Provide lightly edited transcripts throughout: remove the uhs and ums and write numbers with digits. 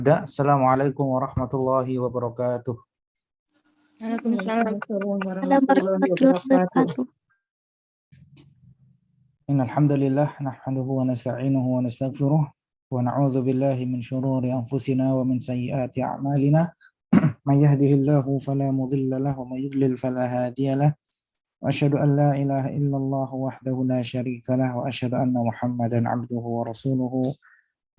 Assalamualaikum warahmatullahi wabarakatuh. Waalaikumsalam warahmatullahi wabarakatuh. Innal hamdalillah nahmaduhu wa nasta'inuhu wa nastaghfiruh wa na'udzu billahi min shururi anfusina wa min sayyiati a'malina. May yahdihillahu fala mudilla lahu wa may yudlil fala hadiya lahu. Wa asyhadu an la ilaha illallah wahdahu la syarika lahu wa asyhadu anna Muhammadan 'abduhu wa rasuluhu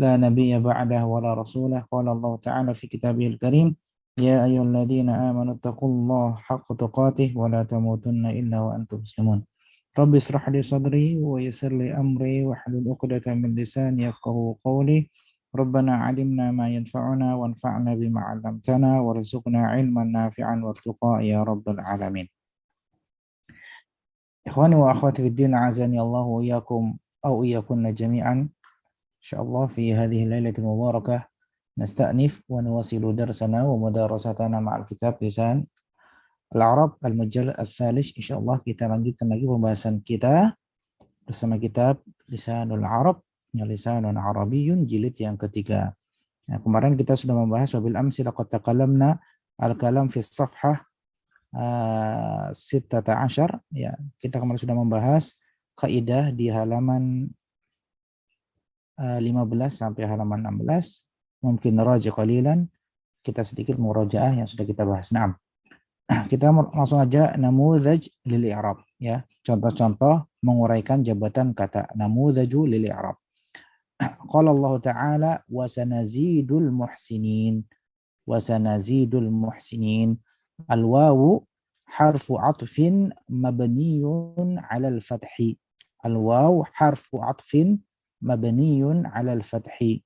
la nabiyya ba'dahu wa la rasulah. Qala Allah ta'ala fi kitabihil karim, ya ayyuhalladzina amanu taqullaha haqqa tuqatih wa la tamutunna illa wa antum muslimun. Rabbi israh li sadri wa yassir li amri wa hlul 'uqdatam min lisani yafqahu qawli. Rabbana 'allimna ma yanfa'una wanfa'na bima 'allamtana warzuqna 'ilman nafi'an warzuqna ya rabbal alamin. Ikhwani wa akhwati fid din, azani Allah wa iyyakum aw iyyakunna jami'an. Insyaallah fi hadhihi lailatul mubarakah nasta'nif wa nuwasilu darsana wa mudarasatana ma'al kitab lisan al-Arab al-mujallad ats-tsalits. Insyaallah kita lanjutkan lagi pembahasan kita bersama kitab Lisanul Arab, Lisanun Arabiyyun jilid yang ketiga. Nah, kemarin kita sudah membahas wabil amsi laqad takalamna al-kalam fi safhah 16 ya. Kita kemarin sudah membahas kaidah di halaman 15 sampai halaman 16. Mungkin raja qalilan, kita sedikit murajaah yang sudah kita bahas. Nah, kita langsung aja namudhaj lil i'rab ya. Contoh-contoh menguraikan jabatan kata namudhaju lil i'rab. Qala Allah Ta'ala wa sanazidul muhsinin. Wa sanazidul muhsinin. Al-wawu harfu 'athfin mabniyun 'ala al-fathi. Al-wawu harfu 'athfin mabniyun 'ala al-fathi.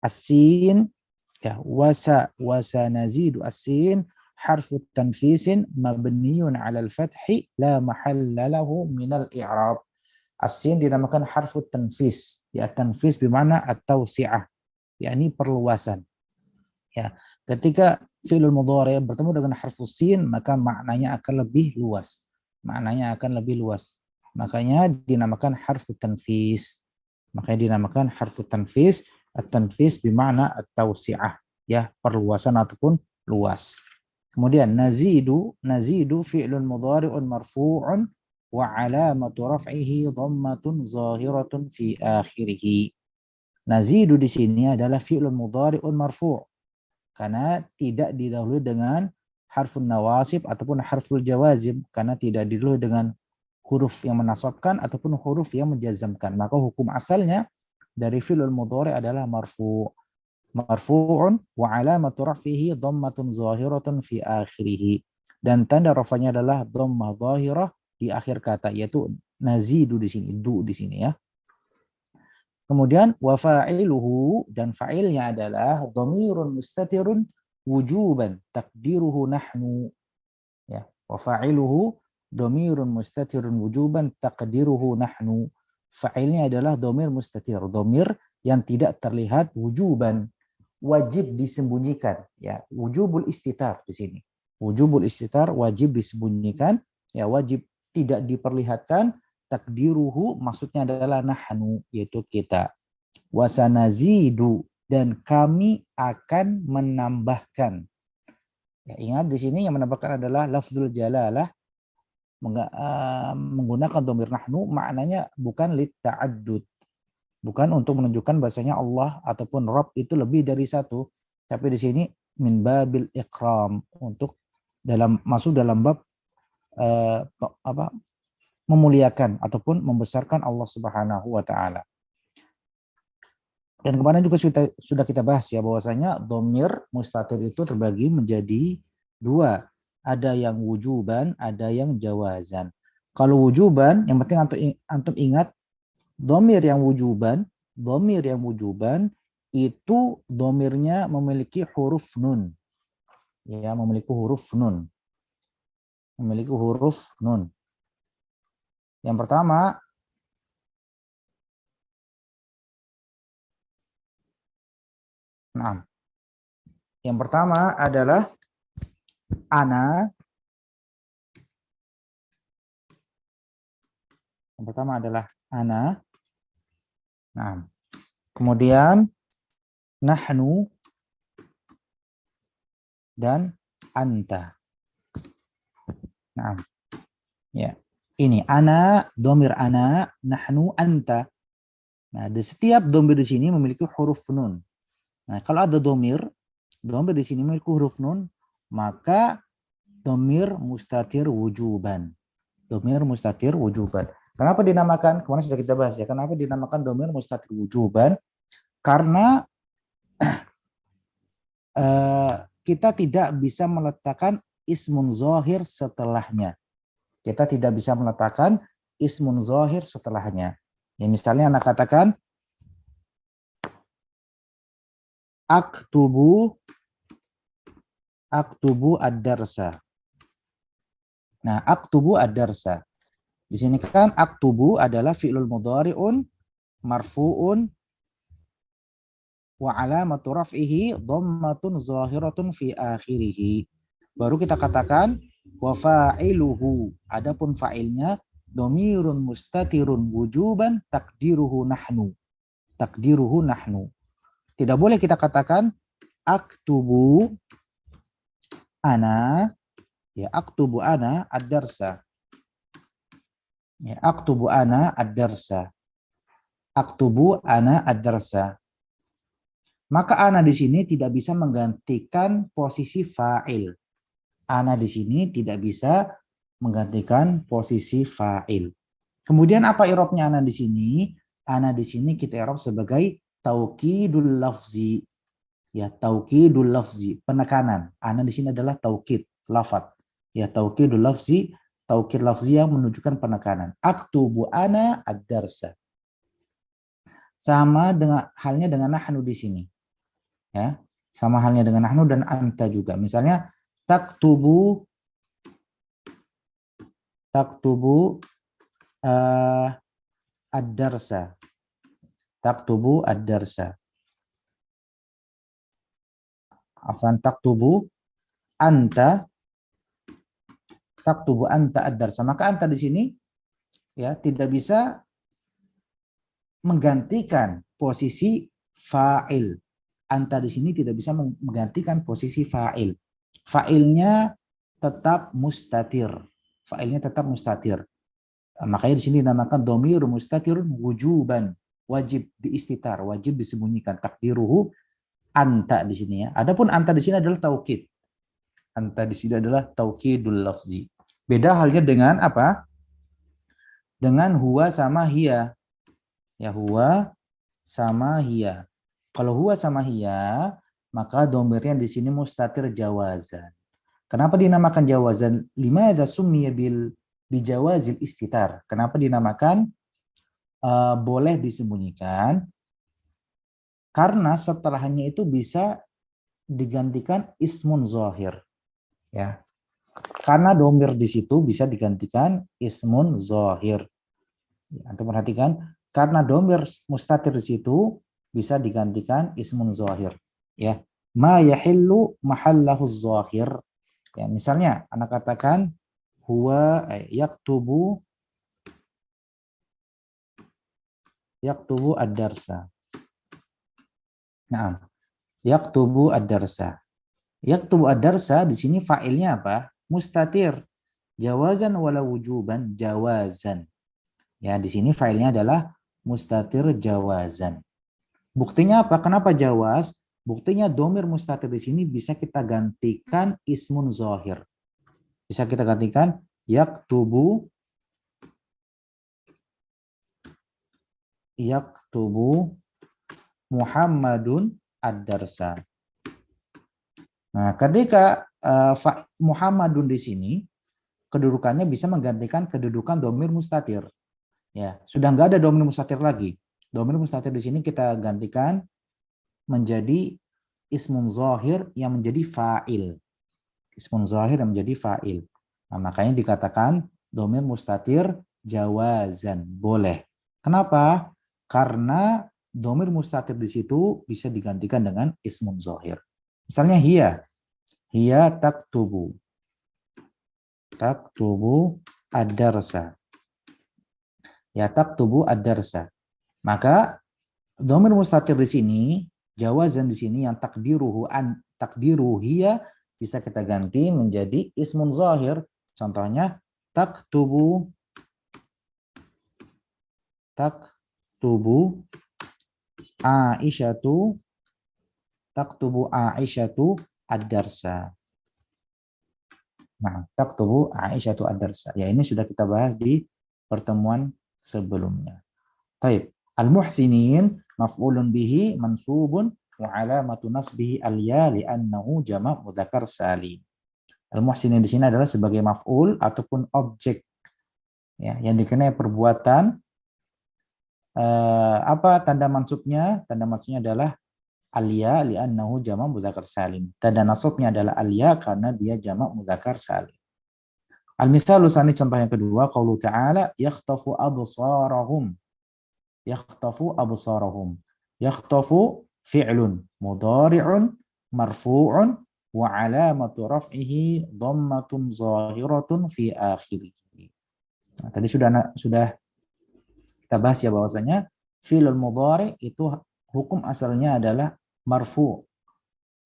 As-sin ya wasa nazidu as-sin harfu tanfisin mabniyun 'ala al-fathi la mahalla lahu min al-i'rab. As-sin dinamakan harfu tanfis. Ya, tanfis bermakna at-tawsi'ah, yakni perluasan. Ya, ketika fi'il mudhari bertemu dengan harfu sin maka maknanya akan lebih luas. Maknanya akan lebih luas. Makanya dinamakan harfu tanfis. Makanya dinamakan harfu tanfis. At-tanfis bermakna at-tawsi'ah, ya, perluasan ataupun luas. Kemudian nazidu fi'lun mudhari'un marfu'un wa 'alamatu raf'ihi dhammatun zahiratun fi akhirih. Nazidu di sini adalah fi'lun mudhari'un marfu', karena tidak didahului dengan harfun nawasib ataupun harful jawazim, karena tidak didahului dengan huruf yang menasabkan ataupun huruf yang menjazamkan. Maka hukum asalnya dari fi'lul mudhari adalah marfu'un wa 'alamatu raf'ihi dhammatun zahiratun fi akhirih, dan tanda rafanya adalah dhammah zahirah di akhir kata, yaitu nazidu di sini, du di sini ya. Kemudian wa fa'iluhu, dan fa'ilnya adalah dhamirun mustatirun wujuban taqdiruhu nahnu ya. Wa fa'iluhu dhamirun mustatirun wujuban taqdiruhu nahnu. Fa'ilnya adalah dhamir mustatir, dhamir yang tidak terlihat wujuban, wajib disembunyikan ya. Wujubul istitar di sini. Wujubul istitar, wajib disembunyikan ya, wajib tidak diperlihatkan. Takdiruhu maksudnya adalah nahnu, yaitu kita. Wasanazidu, dan kami akan menambahkan. Ya, ingat di sini yang menambahkan adalah lafzul jalalah, menggunakan dhamir nahnu, maknanya bukan lit ta'addud, bukan untuk menunjukkan bahasanya Allah ataupun Rabb itu lebih dari satu, tapi di sini min babil ikram, untuk masuk dalam bab memuliakan ataupun membesarkan Allah Subhanahu wa taala. Dan kemarin juga sudah kita bahas ya, bahwasanya dhamir mustatir itu terbagi menjadi dua. Ada yang wujuban, ada yang jawazan. Kalau wujuban, yang penting antum ingat, dhamir yang wujuban itu dhamirnya memiliki huruf nun. Ya, memiliki huruf nun. Memiliki huruf nun. Yang pertama, yang pertama adalah ana. Yang pertama adalah ana. Nah, kemudian nahnu, dan anta. Nah, ya. Ini ana, domir ana, nahnu, anta. Nah, di setiap domir di sini memiliki huruf nun. Nah, kalau ada domir di sini memiliki huruf nun, maka domir mustatir wujuban. Domir mustatir wujuban. Kenapa dinamakan? Kemarin sudah kita bahas ya. Kenapa dinamakan domir mustatir wujuban? Karena kita tidak bisa meletakkan ismun zahir setelahnya. Kita tidak bisa meletakkan ismun zahir setelahnya. Ya, misalnya anak katakan aktubu ad-darsa. Nah, aktubu ad-darsa. Di sini kan aktubu adalah fi'lul mudhari'un marfu'un wa alamatu raf'ihi dhammatun zahiratun fi akhirih. Baru kita katakan wa fa'iluhu. Adapun fa'ilnya dhamirun mustatirun wujuban takdiruhu nahnu. Takdiruhu nahnu. Tidak boleh kita katakan aktubu ana, ya aktubu ana ad-darsa. Ya, aktubu ana ad-darsa. Aktubu ana ad-darsa. Maka ana di sini tidak bisa menggantikan posisi fa'il. Ana di sini tidak bisa menggantikan posisi fa'il. Kemudian apa i'rabnya ana di sini? Ana di sini kita i'rab sebagai taukidul lafzi. Ya, taukidul lafzi, penekanan. Ana di sini adalah taukid, lafaz. Ya, taukidul lafzi, taukid lafzi yang menunjukkan penekanan. Aktubu ana ad-darsa. Sama dengan halnya dengan nahnu di sini. Ya, sama halnya dengan nahnu dan anta juga. Misalnya taktubu ad-darsa. Taktubu ad-darsa. Afan taktubu anta ad-darsa. Maka anta di sini ya tidak bisa menggantikan posisi fa'il. Anta di sini tidak bisa menggantikan posisi fa'il. Fa'ilnya tetap mustatir. Fa'ilnya tetap mustatir. Makanya di sini dinamakan dhamir mustatirun wujuban. Wajib diistitar, wajib disembunyikan. Takdiruhu anta di sini ya. Adapun anta di sini adalah taukid. Anta di sini adalah taukidul lafzi. Beda halnya dengan apa? Dengan huwa sama hiya. Ya, huwa sama hiya. Kalau huwa sama hiya, maka domirnya di sini mustatir jawazan. Kenapa dinamakan jawazan? Limadza summiya bijawazil istitar. Kenapa dinamakan boleh disembunyikan? Karena setelahnya itu bisa digantikan ismun zahir. Ya. Karena domir di situ bisa digantikan ismun zahir. Ya, Anda perhatikan, karena domir mustatir di situ bisa digantikan ismun zahir. Ya. Ma yahillu mahallahu zahir. Ya, misalnya anak katakan huwa yaktubu ad-darsa. Nah, yaktubu ad-darsa. Yaktubu ad-darsa di sini fa'ilnya apa? Mustatir. Jawazan wala wujuban, jawazan. Ya, di sini fa'ilnya adalah mustatir jawazan. Buktinya apa? Kenapa jawaz? Buktinya domir mustatir di sini bisa kita gantikan ismun zahir. Bisa kita gantikan yaktubu Muhammadun ad-darsa. Nah, ketika Muhammadun di sini kedudukannya bisa menggantikan kedudukan domir mustatir. Ya, sudah nggak ada domir mustatir lagi. Domir mustatir di sini kita gantikan menjadi ismun zahir yang menjadi fa'il. Ismun zahir yang menjadi fa'il. Nah, makanya dikatakan domir mustatir jawazan, boleh. Kenapa? Karena domir mustatir di situ bisa digantikan dengan ismun zahir. Misalnya hiya taktubu ad-darsa. Ya, taktubu ad-darsa. Maka domir mustatir di sini Jawazan di sini yang takdiruhu hiya bisa kita ganti menjadi ismun zahir. Contohnya taktubu Aisyatu ad-darsa. Nah, taktubu Aisyatu ad-darsa. Ya, ini sudah kita bahas di pertemuan sebelumnya. Baik, al-muhsinin maf'ulun bihi mansubun wa alamatu nasbihi al-ya li'annahu jama' mudzakkar salim. Al-muhsinin di sini adalah sebagai maf'ul ataupun objek ya, yang dikenai perbuatan. Apa tanda mansubnya? Tanda mansubnya adalah al-ya li'annahu jama' mudzakkar salim. Tanda nasabnya adalah al-ya karena dia jama' mudzakkar salim. Al-mithalu tsani, contoh yang kedua, qaulu ta'ala yakhtafu absarahum. Yakhtafu fi'lun mudhari'un marfu'un wa alamatu raf'ihi dhammatun zahiratun fi akhirih. Nah, tadi sudah kita bahas ya bahwasanya fi'lul mudhari' itu hukum asalnya adalah marfu'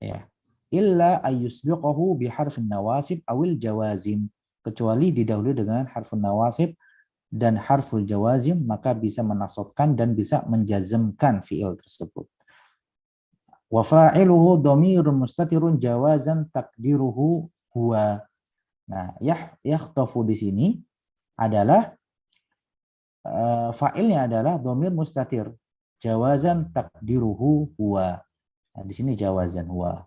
ya. Illa ayyusbiqahu biharfin nawasib awil jawazim, kecuali didahului dengan harfun nawasib dan harful jawazim, maka bisa menasabkan dan bisa menjazmkan fi'il tersebut. Wa fa'iluhu dhamirun mustatirun jawazan takdiruhu huwa. Nah, yakhtafu di sini adalah fa'ilnya adalah dhamir mustatir, jawazan takdiruhu huwa. Nah, di sini jawazan huwa.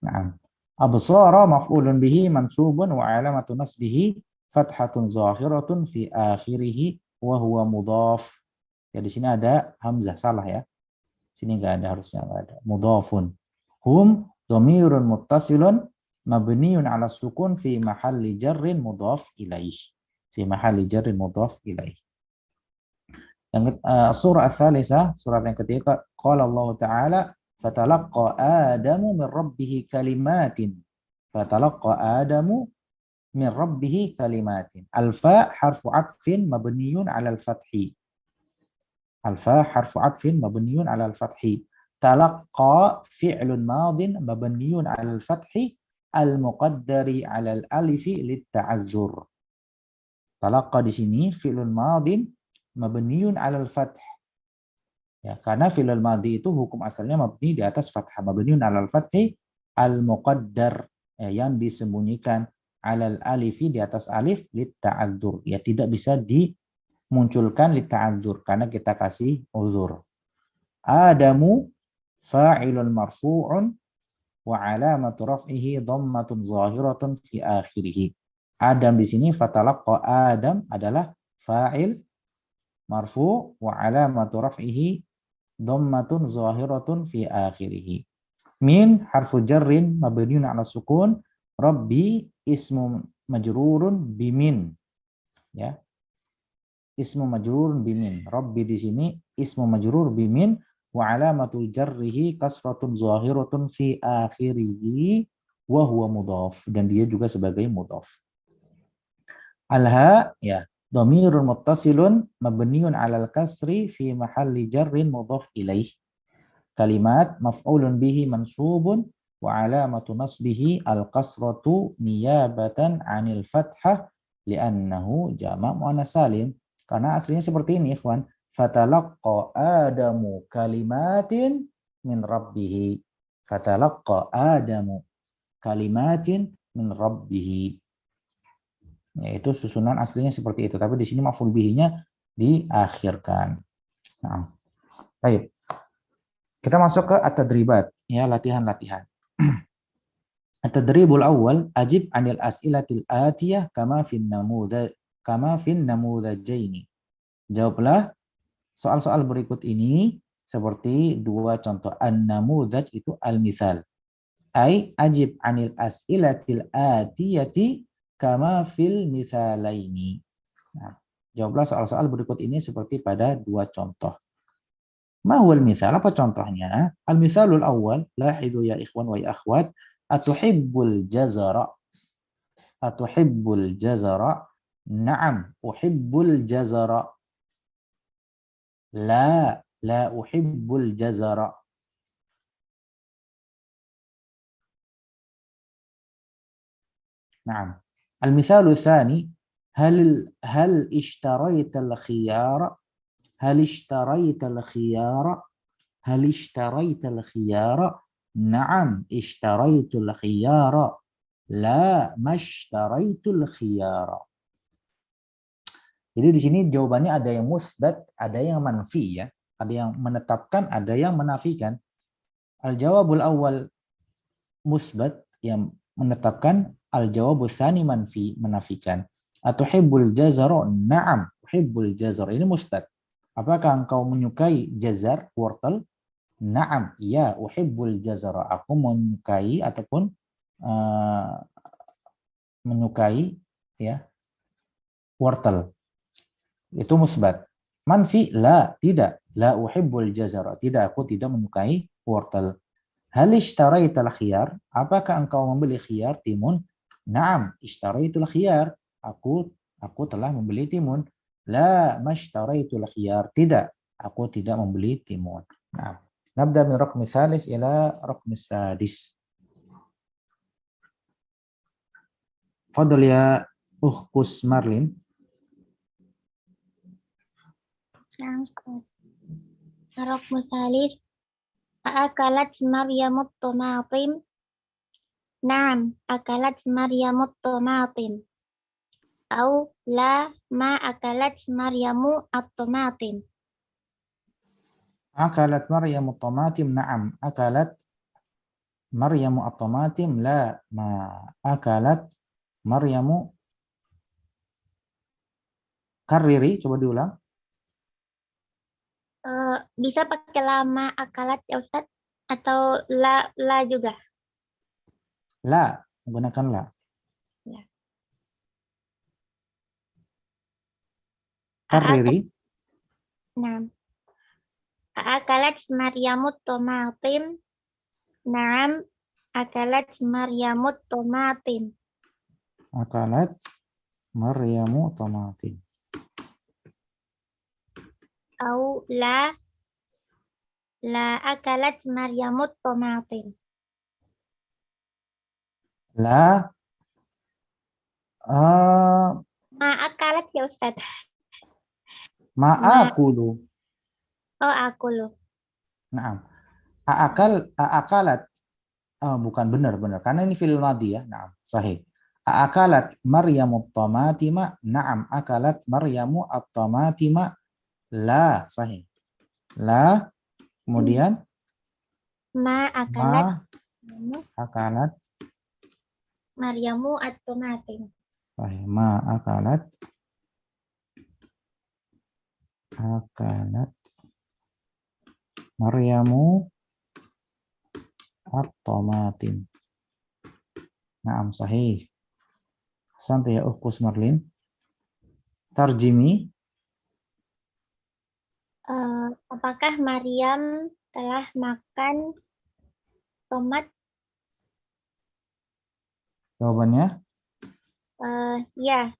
Nah, absara maf'ulun bihi mansubun wa alamatu nasbihi fathatun zahiratun fi akhirih wa huwa mudhaf. Ya, di sini ada hamzah, salah ya. Sini enggak ada, harusnya enggak ada. Mudhafun. Hum dhamirun muttasilun mabniun 'ala sukun fi mahalli jarrin mudhaf ilaih. Fi mahalli jarrin mudhaf ilaih. Yang surah Ats-Tsalisah, surat yang ketiga, qala Allah Ta'ala fatalaqqa Adamu min rabbih kalimatin. Fatalaqqa Adamu min rabbihi kalimatin. Alfa harfu atfin mabniyun 'ala al-fathi. Alfa harfu atfin mabniyun 'ala al-fathi. Talaqqa fi'lun madin mabniyun 'ala al-fathi al-muqaddari 'ala al-alifi lit-ta'azzur. Talaqqa di sini fi'lun madin mabniyun 'ala al-fath. Ya, karena fi'lul madhi itu hukum asalnya mabni di atas fathah, mabniyun 'ala al-fathi al-muqaddar, ya, yang disembunyikan alal alifi di atas alif lit ta'adzur, ya tidak bisa dimunculkan lit ta'adzur karena kita kasih uzur. Adamu fa'ilun marfu'un wa alamatu raf'ihi dhammatun zahiratun fi akhirih. Adam di sini fatalaqqa Adam adalah fa'il marfu' wa alamatu raf'ihi dhammatun zahiratun fi akhirih. Min harfu jarrin mabniun 'ala sukun, Rabbi ismu majrurun bimin, ya, ismu majrurun bimin. Rabbi di sini ismu majrur bimin wa alamatu jarrihi kasratun zahiratun fi akhirih wa huwa mudhaf, dan dia juga sebagai mudhaf. Alha, ya, dhamirun muttasilun mabniun 'alal kasri fi mahalli jarrin mudhaf ilaih. Kalimat maf'ulun bihi mansubun wa alamatu nasbihi al-kasratu niyabatan 'anil fathah li'annahu jama' muannats salim. Karena aslinya seperti ini, ikhwan. Fatalaqqa Adamu kalimatin min rabbih. Fatalaqqa Adamu kalimatin min rabbih. Yaitu susunan aslinya seperti itu, tapi di sini maf'ul bihi-nya diakhirkan. Nah, baik. Kita masuk ke at-tadribat, ya, latihan-latihan. At-tadribul awal, ajib 'anil as'ilatil atiyah kama fin namudzajaini. Jawablah soal-soal berikut ini seperti dua contoh. An-namudzaj itu al-mithal. Ai ajib 'anil as'ilatil atiyati kama fil mithalaini. Nah, jawablah soal-soal berikut ini seperti pada dua contoh. Ma huwal mithal? Apa contohnya? Al-mithalul awal, lahidhu ya ikhwan wa ya akhwat, atuhibbul jazara. Atuhibbul jazara? Na'am, uhibbul jazara. La uhibbul jazara. نعم. المثال الثاني هل اشتريت الخيار هل اشتريت الخيار هل اشتريت الخيار نعم اشتريت الخيار لا ما اشتريت الخيار. Jadi di sini jawabannya ada yang musbat, ada yang manfi ya. Ada yang menetapkan, ada yang menafikan. Al-jawabul awal musbat yang menetapkan, al-jawabul tsani manfi menafikan. Atuhibbul jazara? Na'am, uhibbul jazar. Ini musbat. Apakah engkau menyukai jazar, wortel? Na'am, ya, uhibbul jazara. Aku menyukai ataupun menyukai ya wortel. Itu musbat. Manfi, la, tidak. La uhibbul jazara. Tidak, aku tidak menyukai wortel. Hal ishtaraital khiyar? Apakah engkau membeli khiyar, timun? Naam, ishtaraitul khiyar. Aku telah membeli timun. La mashtaraitul khiyar. Tidak, aku tidak membeli timun. Naam. Nabda min raqmi tsalis ila raqmi sadis. Fadl ya Ukhkus Marlin. الرقم الثالث أكلت مريم الطماطم نعم أكلت مريم الطماطم أو لا ما أكلت مريم الطماطم. Akalat Maryamu at-tamatim? Na'am, akalat Maryamu at-tamatim? La, ma akalat Maryamu. Kariri, coba diulang. Bisa pakai lama akalat ya Ustadz atau la juga? La, menggunakan la. Ya. Kariri. Nah, akalat Maryamut tomatim. Naam, akalat Maryamut tomatim. Akalat Maryamu tamatim. Au la akalat Maryamut tomatim. La Ma akalat ya Ustaz. ma'akulu. Oh aku loh. Naam. Akalat. Bukan, benar karena ini fi'il madhi ya. Naam, sahih. Akalat Maryamu at-tamatima? Naam, akalat Maryamu at-tamatima. La, sahih. La, kemudian Ma akalat akalat Maryamu at-tomatim. sahih. Ma akalat Maryamu at-tamatim. Naam, sahih. Santai ya Ukhkus Marlin. Tarjimi. Apakah Maryam telah makan tomat? Jawabannya? Ya,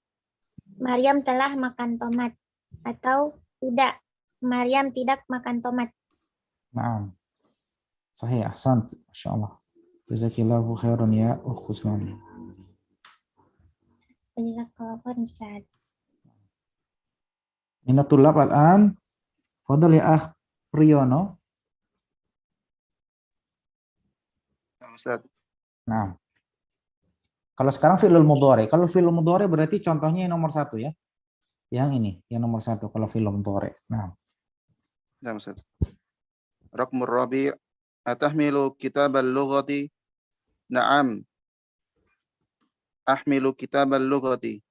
Maryam telah makan tomat. Atau tidak, Maryam tidak makan tomat. Naam. Sahih, ahsant. Masya Allah. Jazakillahu khairan ya Ukhkus Marlin. Jazakallahu Ustaz. Minatulab al-an. Fadal ya Akh Priyono. Ustaz. Nah, kalau sekarang fi'lul mudhari. Kalau fi'lul mudhari berarti contohnya yang nomor 1 ya. Yang ini, yang nomor 1 kalau fi'lul mudhari. Nah. Ya, Ustaz. Raqmur rabi' atahmilu kitabal lughati? Na'am. Ahmilu kitabal lughati.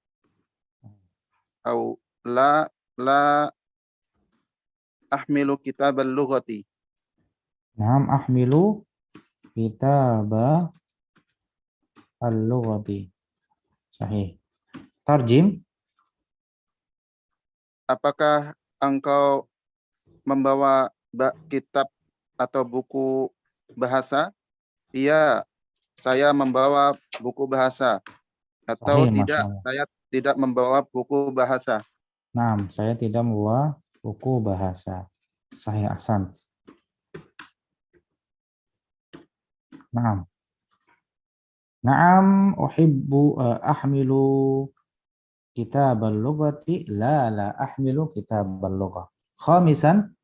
Au la ahmilu kitabal lughati. Na'am, ahmilu kitabal lughati. Sahih. Tarjim. Apakah engkau membawa kitab atau buku bahasa? Iya, saya membawa buku bahasa. Atau Sahih, tidak, saya tidak membawa buku bahasa. Nah, saya tidak membawa buku bahasa. Sahih, ahsan. Nah. Na'am uhibbu ahmilu kitab al-lughati la ahmilu kitab al-lughah. Khamisan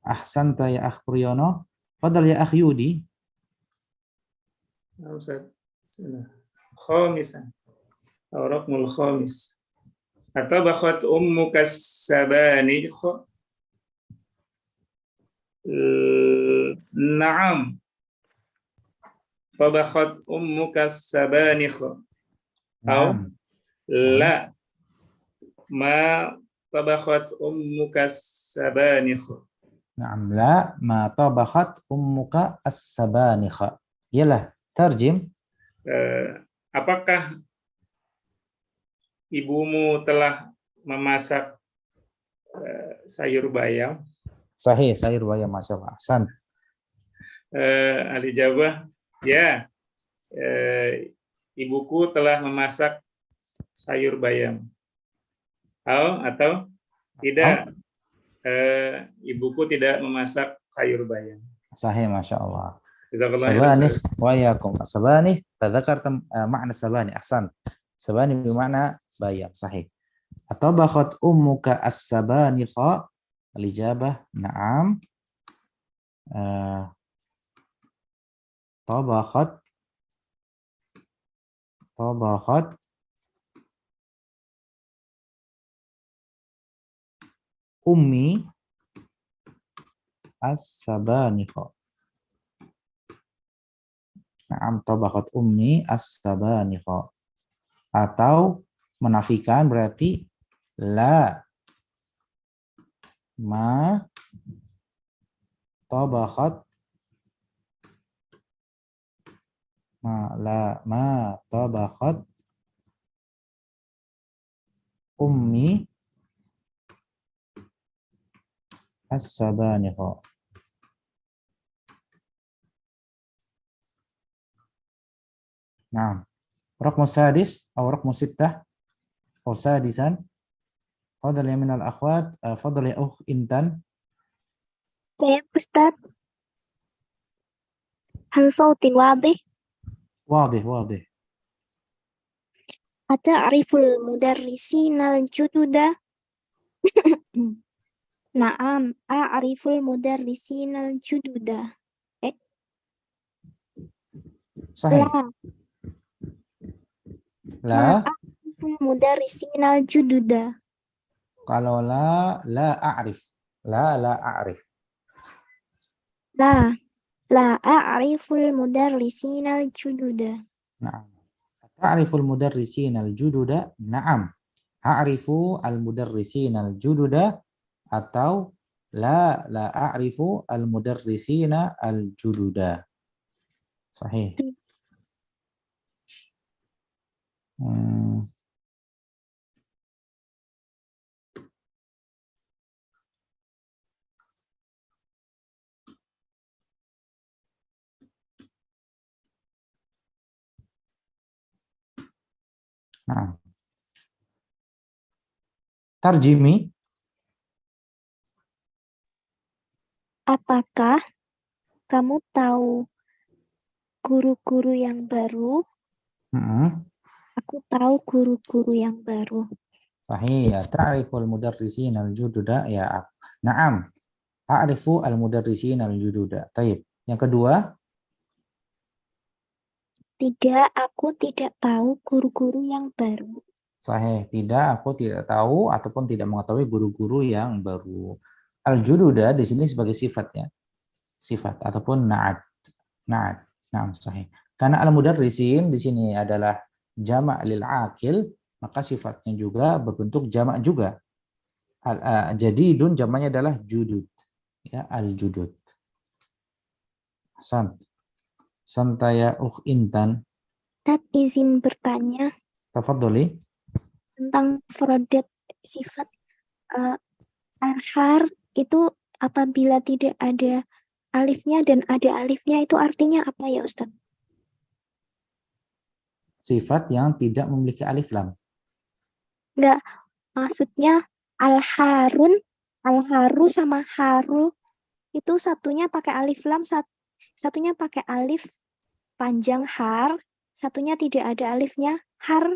ahsanta ya akh Priyono. Fadal ya akh Yudi. Ustaz. Khamisan. Raqmul khamis. Atabakhat ummuka sabanikh. Na'am. Tabakhat ummuka sabanikh. Na'am. La. Ma tabakhat ummuka sabanikh. Na'am la ma tabakhat ummuka as-sabanikha. Yalah, tarjim. Apakah ibumu telah memasak sayur bayam? Sahih, sayur bayam, masyaallah. Ahsan. Ahli jawab, ya. Ibuku telah memasak sayur bayam. Atau tidak. Ibuku tidak memasak sayur bayam. Sahih, masyaallah. Jazakallah Sabanih khairan. wa yakum. Sabanih, tadzakartum makna sabani. Ahsan. Sabani bermakna bayam, sahih. Atabakhat ummuka as-sabanikha. Al-ijabah na'am. Tabakhat ummi as-sabanikha. Na'am, tabakhat ummi as-sabanikha. Atau menafikan berarti la ma tabakhat ummi as-sabanikha. Nah, raqmu sadis atau raqmu sittah atau sadisan. Fadal ya minal akhwat, fadal ya Intan. Saya Ustaz. Hal sauti wadih. Wadih. Ata'riful mudarrisina al-jududa. Na'am, a'riful mudarrisina al-jududa. Sahih. La. A'riful mudarrisina al-jududa. Kalau la a'rif. La a'rif. La a'riful mudarrisina al-jududa. Na'am. Ta'riful mudarrisina al-jududa? Na'am. A'rifu al-mudarrisina al-jududa atau la a'rifu al-mudarrisina al-jududa. Sahih. Nah. Tarjimi. Apakah kamu tahu guru-guru yang baru? Aku tahu guru-guru yang baru. Sahih ya. Ta'riful mudarrisina al-jududa ya. Na'am. A'rifu al-mudarrisina al-jududa. Taib. Yang kedua? Tidak, aku tidak tahu guru-guru yang baru. Sahih, tidak, aku tidak tahu ataupun tidak mengetahui guru-guru yang baru. Al-jududa di sini sebagai sifatnya. Sifat ataupun na'at. Na'at. Nah, sahih. Karena al-mudarrisin di sini adalah jama' lil akil, maka sifatnya juga berbentuk jama' juga. Jadidun jamaknya adalah judud. Ya, al-judud. Santaya Intan. Izin bertanya. Tafadholi. Tentang mufradat sifat al-har itu apabila tidak ada alifnya dan ada alifnya itu artinya apa ya Ustaz? Sifat yang tidak memiliki alif lam. Enggak, maksudnya al-harun, al-haru sama haru itu satunya pakai alif lam, satunya pakai alif panjang har, satunya tidak ada alifnya, har,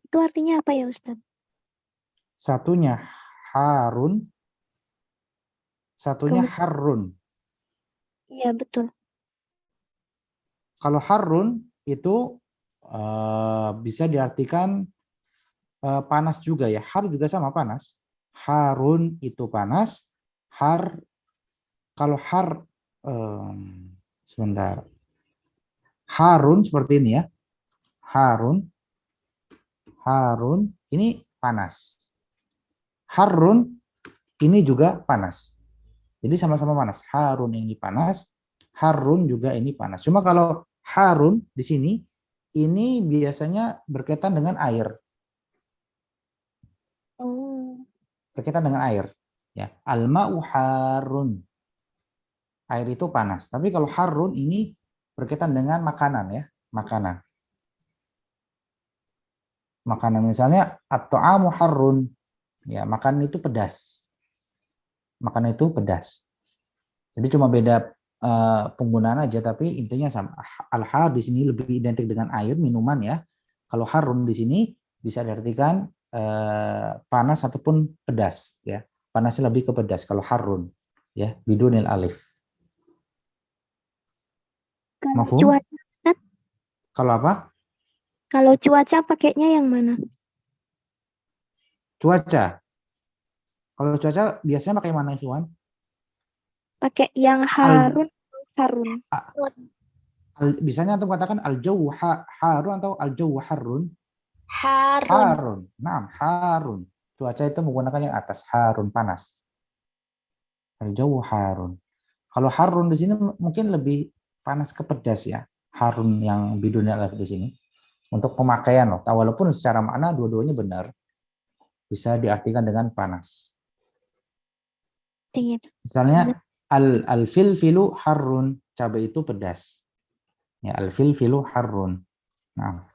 itu artinya apa ya Ustaz? Satunya harun, satunya Kemudian, harun. iya betul. Kalau harun itu bisa diartikan panas juga ya. Har juga sama panas. Harun itu panas. Kalau sebentar. Harun seperti ini ya. Harun ini panas. Harun ini juga panas. Jadi sama-sama panas. Harun ini panas. Harun juga ini panas. Cuma kalau harun di sini ini biasanya berkaitan dengan air. Oh, Berkaitan dengan air. Ya, al-ma'u harun. Air itu panas. Tapi kalau harun ini berkaitan dengan makanan ya, makanan. Makanan misalnya at-ta'amu harun. Ya, makanan itu pedas. Makanan itu pedas. Jadi cuma beda penggunaan aja, tapi intinya sama. Al-har di sini lebih identik dengan air, minuman ya. Kalau harun di sini bisa diartikan panas ataupun pedas ya. Panasnya lebih ke pedas kalau harun ya, bidunil alif. kalau Mafhum? cuaca, Ustaz, Kalau apa? kalau cuaca pakainya yang mana? Cuaca. Kalau cuaca biasanya pakai mana, Ikhwan? Pakai yang harun, harun. Biasanya untuk katakan al-jawu harun atau al-jawu harun? Harun. Harun. Naam, harun. Cuaca itu menggunakan yang atas, harun, panas. Al-jawu harun. Kalau harun di sini mungkin lebih panas ke pedas ya. Harun yang bidunil alif di sini. Untuk pemakaian loh. Walaupun secara makna dua-duanya benar. Bisa diartikan dengan panas. Iya. Misalnya al-filfilu harun, cabai itu pedas. Ya, al-filfilu harun. Nah,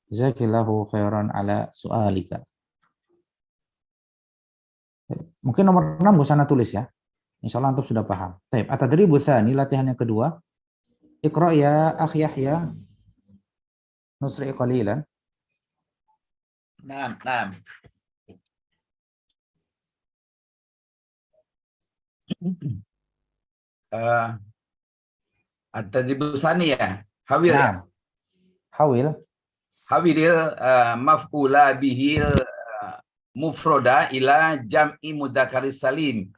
jazakillahu khairan ala su'alika. Mungkin nomor 6 gak usah tulis ya. Insyaallah antum sudah paham. Baik, at-tadribu tsani, latihan yang kedua. Iqra ya akhi Yahya. Nusri qalilan. Naam. At-tadribu tsani ya. Hawil ya. Naam. Hawil. Hawilil maf'ula bihil mufroda ila jam'i mudzakkar salim.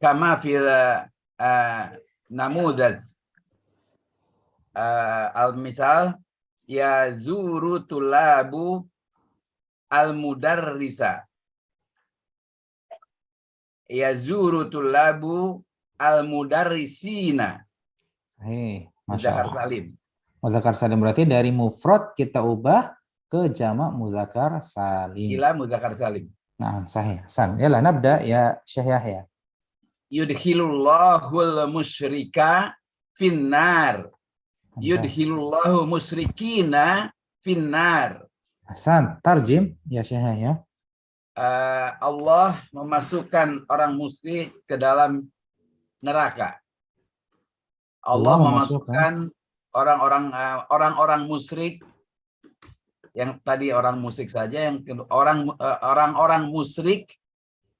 Kama fil namudaz. Al-misal ya zuru tulabu al-mudarrisa. Ya zuru tulabu al-mudarrisina. Masya Mudzakkar Allah. salim. Mudzakkar salim berarti dari mufrad kita ubah ke jamak mudzakkar salim. Ila mudzakkar salim. Nah, sahih. Hasan. Yalla nabda ya Syekh Yahya. Yudkhilullahul musyrika finnar. Yudkhilullahu musyrikina finnar. Hasan, tarjim ya Syekh Yahya. Allah memasukkan orang musyrik ke dalam neraka. Allah memasukkan orang-orang musyrik, yang tadi orang musyrik saja, yang orang-orang musyrik,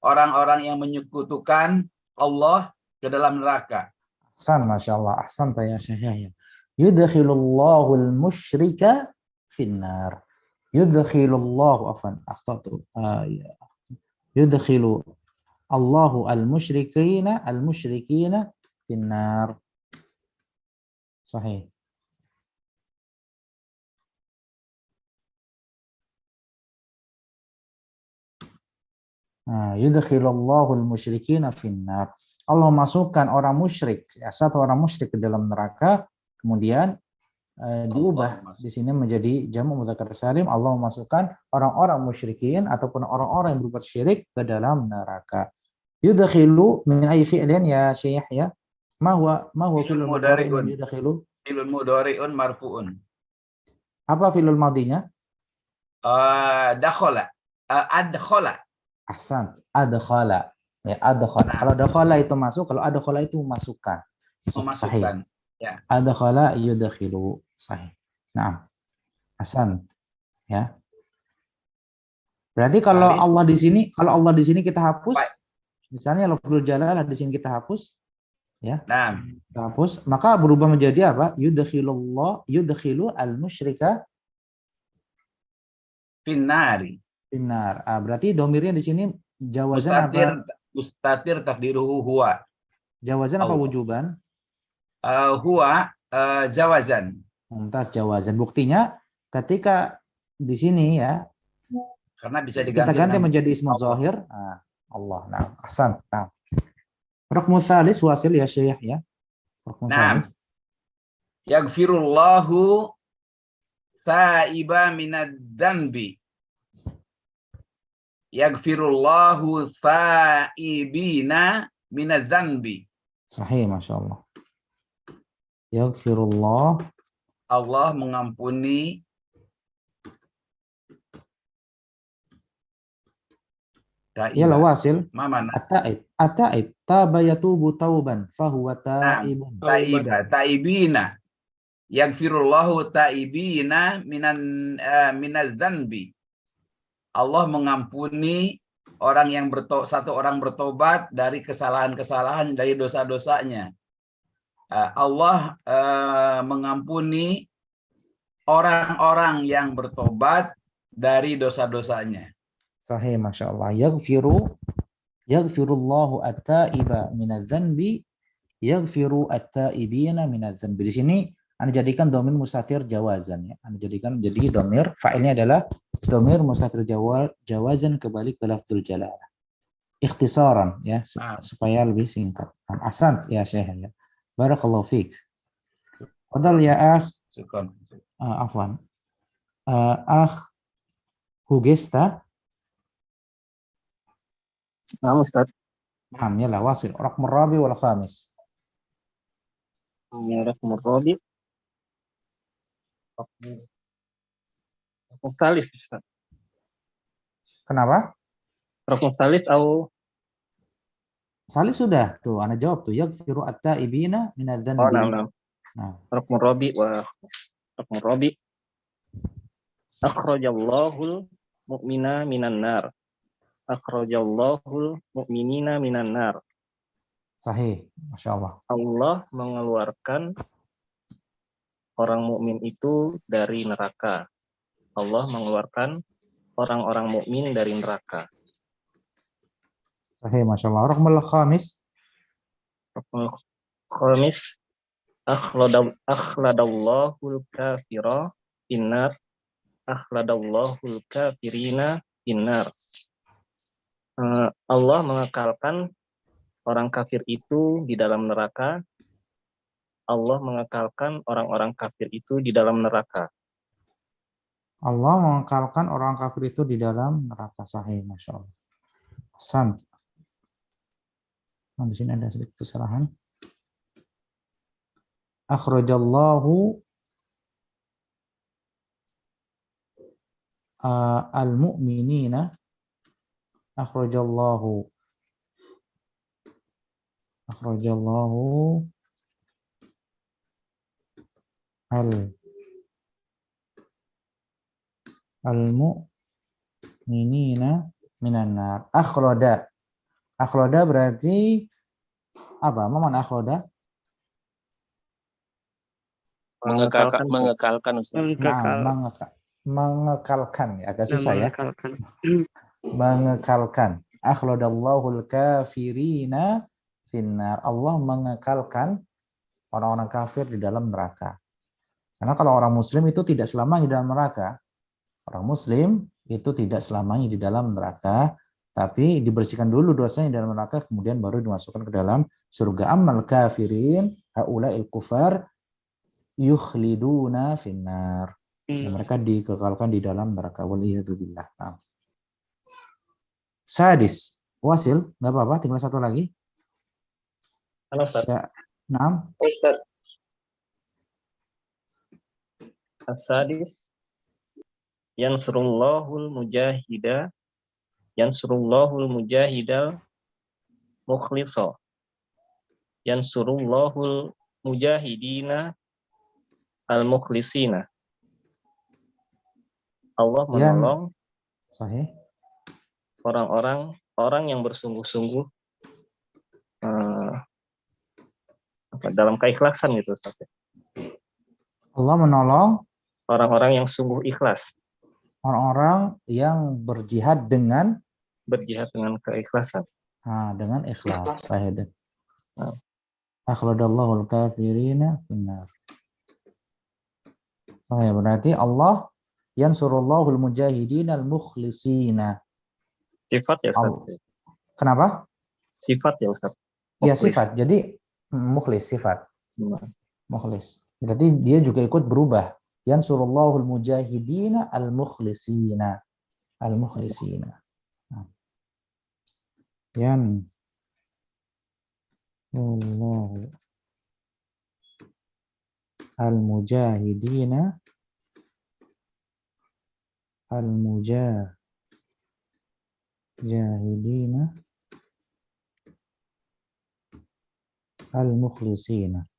orang-orang yang menyekutukan Allah ke dalam neraka. Ahsan, Masya Allah. Ahsan ya Syekh Yahya. Yudkhilullahu al-musyrika finnar. Yudkhilullahu akhtatu. Yudkhilu Allahu al-musyrikina finnar. Sahih. Yudkhilullahu al-musyrikina finnar. Allah masukkan orang musyrik, ya, satu orang musyrik ke dalam neraka, kemudian diubah di sini menjadi jamak mudzakkar salim. Allah memasukkan orang-orang musyrikin ataupun orang-orang yang berbuat syirik ke dalam neraka. Yudkhilu min ayyi fi'lin ya Syekh ya? Ma huwa fi'lul mudhari'un yudkhilu? Fi'lul mudhari'un marfu'un. Apa fi'lul madhinya? Dakhala. Adkhala. Ahsan, adkhala. Ya, adkhala. Kalau dakhala itu masuk, kalau adkhala itu memasukkan. Memasukkan. Ya. Adkhala yudkhilu. Sahih. Naam. Hasan. Ya. Berarti kalau Kali- Allah di sini kita hapus, misalnya lafzul jalalah di sini kita hapus, ya. Nah, Kita hapus, maka berubah menjadi apa? Yudkhilu al-musyrika finnari. finnar. Berarti domirnya di sini jawazan Mustatir, apa? mustatir takdiruhu huwa. Jawazan apa Allah. wujuban? Huwa jawazan. Mumtaz jawazan. Buktinya ketika di sini ya Karena bisa kita diganti ganti dengan menjadi ismu Allah. zahir. Allah. Nah, ahsan. Nah. Rukmu tsalis wasil ya Syekh ya. Rukmu Nah, tsalis. yaghfirullahu sa'iba minad dzambi. Yaghfirullahu sa'ibina minad dzambi. Sahih, Masya Allah. Yaghfirullah. Allah mengampuni Yalah wasil. Mana? At-taib. At-taib. Taba yatubu tauban. Fahuwa taibun. Taibina. Yaghfirullahu taibina minaz dzanbi. Allah mengampuni orang yang satu orang bertobat dari kesalahan-kesalahan, dari dosa-dosanya. Allah mengampuni orang-orang yang bertobat dari dosa-dosanya. Sahih, Masya Allah. Yaghfirullahu at-taiba minaz zanbi. Yaghfiru at-taibina minaz zanbi. Di sini Anda jadikan domir mustatir jawazan ya. Anda jadikan menjadi domir, fa'ilnya adalah domir mustatir jawazan kembali ke lafzul jalalah. Ikhtisaran ya, supaya lebih singkat. Ahsan ya Syekh ya. Barakallahu fiik. Fadal ya akh. Afwan. Akh Hugesta. Nah, Ustaz. Naam, yalla wasil. Raqm ar-rabi wal khamis. Raqm ar-rabi. Raqm tsalits, Ustaz. Kenapa? Raqm tsalits atau Salis sudah. Tuh, Anda jawab tuh. Yaghfiru at-taibina minadz dzanbi. Oh, nah. Nah. Raqm ar-rabi wa Raqm ar-rabi. Akhrajallahu mu'mina minan nar. Akhrajallahu mu'minina minan nar. Sahih, Masya Allah. Allah mengeluarkan orang mukmin itu dari neraka. Allah mengeluarkan orang-orang mukmin dari neraka. Sahih, Masya Allah. Raqmul khamis. Raqmul khamis. Akhladallahu kafira finnar. Akhladallahu kafirina finnar. Allah mengekalkan orang kafir itu di dalam neraka. Allah mengekalkan orang-orang kafir itu di dalam neraka. Allah mengekalkan orang kafir itu di dalam neraka. Sahih, Masya Allah. Ahsan. Nah, di sini ada sedikit kesalahan. Akhrajallahu al-mu'minina. Akhrajallahu al-mu'minina minan nar. Akhrada berarti apa? Mana akhrada? Mengekalkan Ustaz. Mengekalkan ya, agak susah ya. Mengekalkan. Akhladallahu al-kafirina finnar. Allah mengekalkan orang-orang kafir di dalam neraka. Karena kalau orang muslim itu tidak selamanya di dalam neraka. Orang muslim itu tidak selamanya di dalam neraka, tapi dibersihkan dulu dosanya di dalam neraka, kemudian baru dimasukkan ke dalam surga. Ammal kafirin haula'il kufar yukhliduna finnar. Mereka dikekalkan di dalam neraka. Waliyadzubillah. Nah. Sadis. Wasil, nggak apa-apa, tinggal satu lagi. Halo Ustaz. Ya. Naam. Ustaz. As-sadis. Yansurullahul mujahidal mukhlisa. Yansurullahul mujahidina al-mukhlisina. Allah Yan. menolong Sahih. orang yang bersungguh-sungguh dalam keikhlasan gitu Ustaz. Allah menolong Orang-orang yang sungguh ikhlas, orang-orang yang berjihad dengan berjihad dengan keikhlasan. dengan ikhlas. Sahih. Nah. Akhladallahu al-kafirina finnar. Sahih, berarti Allah yansurullahu al-mujahidin al-mukhlisina. Sifat ya Ustaz. Kenapa? Sifat ya Ustaz. Ya, Mukhlis. sifat. Jadi mukhlis, sifat. Nah. Mukhlis. Berarti dia juga ikut berubah. Yansurullahu al-mujahidin al-mukhlisina. Al-mukhlisina. Yan Allah al-mujahidina al-mukhlisina.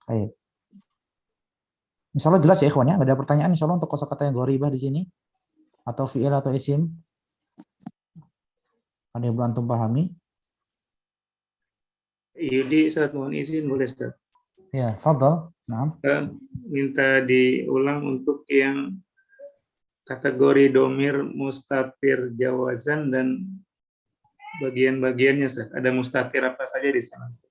Baik. Insyaallah jelas ya ikhwan ya. Ada pertanyaan insyaallah untuk kosakata yang gharibah di sini atau fi'il atau isim? Ada yang belum antum pahami? Yudi, Ustaz, mohon izin boleh Ustaz. Ya, fadhal. Naam. Minta diulang untuk yang kategori domir mustatir jawazan dan bagian-bagiannya Ustaz. Ada mustatir apa saja di sana Ustaz?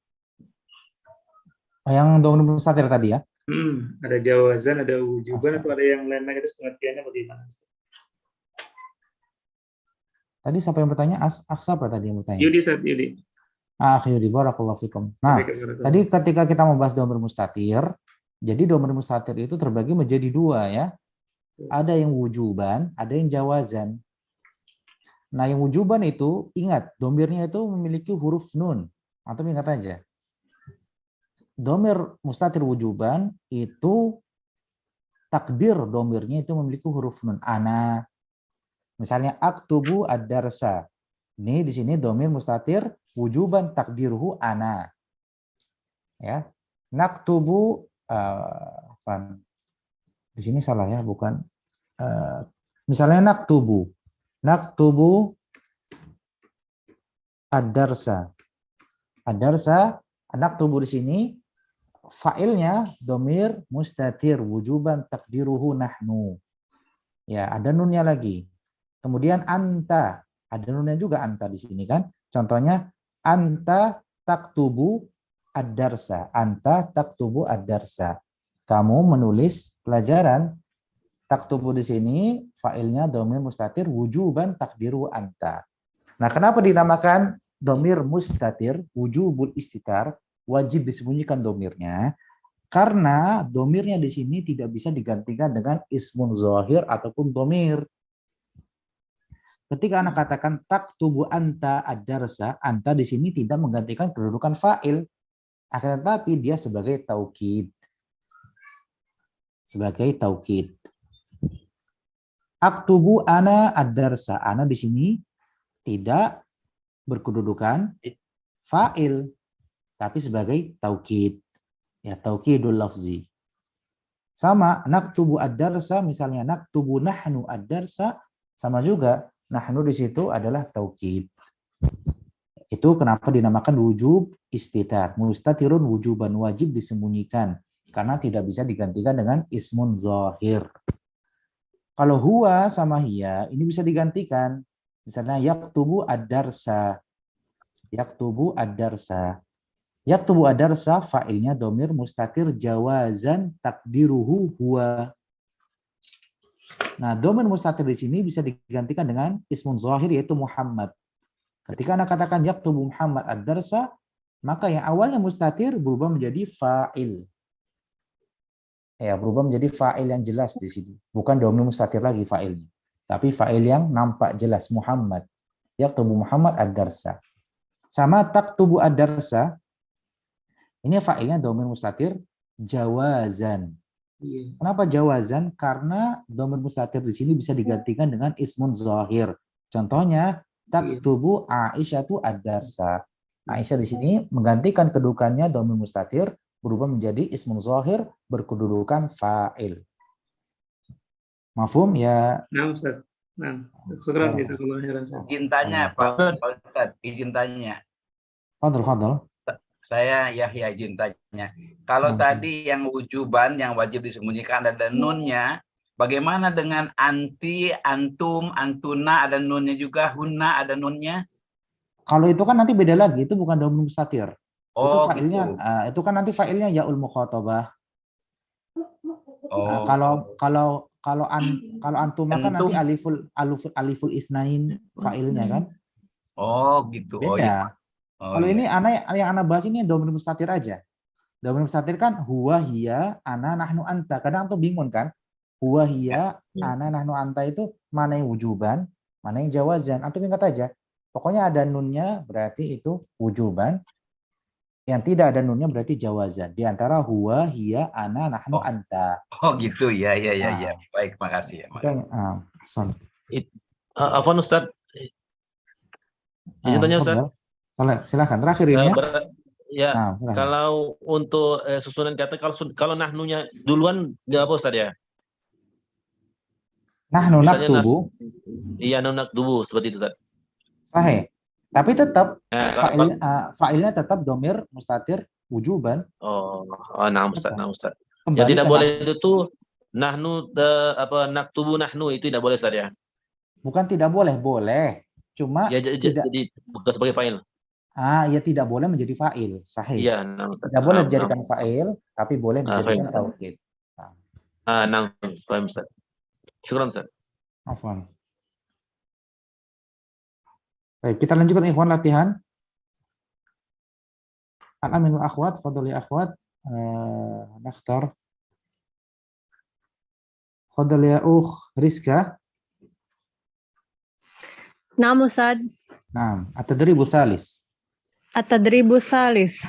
Yang domir mustatir tadi ya? Ada jawazan, ada wujuban, atau ada yang lain-lain, itu pengertiannya bagaimana Ustaz? Tadi siapa yang bertanya? Siapa tadi yang bertanya? Yudi, Ustaz, Yudi. Yudi, barakallahu fikum. Nah, tadi ketika kita membahas domir mustatir, jadi domir mustatir itu terbagi menjadi dua ya. Ada yang wujuban, ada yang jawazan. Nah, yang wujuban itu, ingat, domirnya itu memiliki huruf nun. Atau ingat aja. Domir mustatir wujuban itu takdir domirnya itu memiliki huruf nun. Ana. Misalnya aktubu ad-darsa. Ini di sini domir mustatir wujuban takdiruhu ana. Ya. Naktubu di sini salah ya, bukan misalnya naktubu ad-darsa. Ad-darsa, naktubu di sini fa'ilnya domir mustatir wujuban takdiruhu nahnu. Ya, ada nunnya lagi. Kemudian anta, ada nunnya juga anta di sini kan. Contohnya anta taktubu ad-darsa. Anta taktubu ad-darsa. Kamu menulis pelajaran. Taktubu di sini fa'ilnya domir mustatir wujuban takdiruhu anta. Nah, kenapa dinamakan domir mustatir wujubul istitar? Wajib disembunyikan domirnya karena domirnya di sini tidak bisa digantikan dengan ismun zahir ataupun domir. Ketika anak katakan taktubu anta ad-darsa, anta di sini tidak menggantikan kedudukan fa'il, akan tetapi dia sebagai taukid. Sebagai taukid. Aktubu ana ad-darsa, ana di sini tidak berkedudukan fa'il, tapi sebagai taukid. Ya, taukidul lafzi. Sama, naktubu ad-darsa, misalnya naktubu nahnu ad-darsa, sama juga, nahnu di situ adalah taukid. Itu kenapa dinamakan wujub istitar. Mustatirun wujuban, wajib disembunyikan. Karena tidak bisa digantikan dengan ismun zahir. Kalau huwa sama hiya, ini bisa digantikan. Misalnya, yaktubu ad-darsa. Yaktubu ad-darsa. Yaktubu ad-darsa fa'ilnya domir mustatir jawazan takdiruhu huwa. Nah, domir mustatir di sini bisa digantikan dengan ismun zahir yaitu Muhammad. Ketika Anda katakan yaktubu Muhammad ad-darsa, maka yang awalnya mustatir berubah menjadi fa'il. Ya, berubah menjadi fa'il yang jelas di sini. Bukan domir mustatir lagi fa'ilnya, tapi fa'il yang nampak jelas Muhammad. Yaktubu Muhammad ad-darsa. Sama taktubu ad-darsa. Ini fa'ilnya domir mustatir jawazan. Kenapa jawazan? Karena domir mustatir di sini bisa digantikan dengan ismun zahir. Contohnya taktubu Aisyatu ad-darsa. Aisyah di sini menggantikan kedudukannya domir mustatir berubah menjadi ismun zahir berkedudukan fa'il. Mafhum ya? Nah, Ustaz. Nah, syukran jazakallahu khairan, Ustaz. Izin tanya Pak Ustadz, izin tanya. Fadl. Saya Yahya izin tanya. Kalau tadi yang wujuban, yang wajib disembunyikan ada nunnya, bagaimana dengan anti, antum, antuna ada nunnya juga, hunna ada nunnya? Kalau itu kan nanti beda lagi, itu bukan domir mustatir. Itu Oh, failnya, gitu. itu kan nanti failnya yaul mukhatabah. Oh. Kalau antuma kan nanti aliful isnain failnya kan. Oh, gitu. Oh, Beda. iya. Oh, Kalau iya. ini yang ana bahas ini domir mustatir aja. Domir mustatir kan huwa hiya ana nahnu anta. Kadang tuh bingung kan. Huwa hiya ana nahnu anta itu mana yang wujuban, mana yang jawazan. Antum ingat aja. Pokoknya ada nunnya berarti itu wujuban. Yang tidak ada nunnya berarti jawazan. Di antara huwa, hiya, ana, nahnu, anta. Oh gitu ya. Baik, makasih ya. Afwan Ustaz. Izin tanya Ustaz. Silakan. Terakhir ini ya. Kalau untuk susunan kata kalau nahnunya duluan nggak apa Ustaz ya? Nahnu naktubu. Iya, nahnu naktubu seperti itu Ustaz. Sahih. Tapi tetap failnya tetap domir mustatir wujuban. Nah Ustaz. Yang tidak boleh itu tuh nahnu naktubu nahnu itu tidak boleh Ustaz ya? Bukan tidak boleh, boleh. Cuma ya, jadi bukan sebagai fa'il. Ya tidak boleh menjadi fa'il, sahih. Iya, tidak boleh dijadikan fa'il, tapi boleh dijadikan taukid. Faham Ustaz. Syukran Ustaz. Afwan. Baik, kita lanjutkan ikhwan latihan. Al-aminul akhwat, fadli akhwat. Nakhtar. Fadli ya Rizka. Naam Ustaz. Naam, at-tadribu tsalis. At-tadribu tsalis.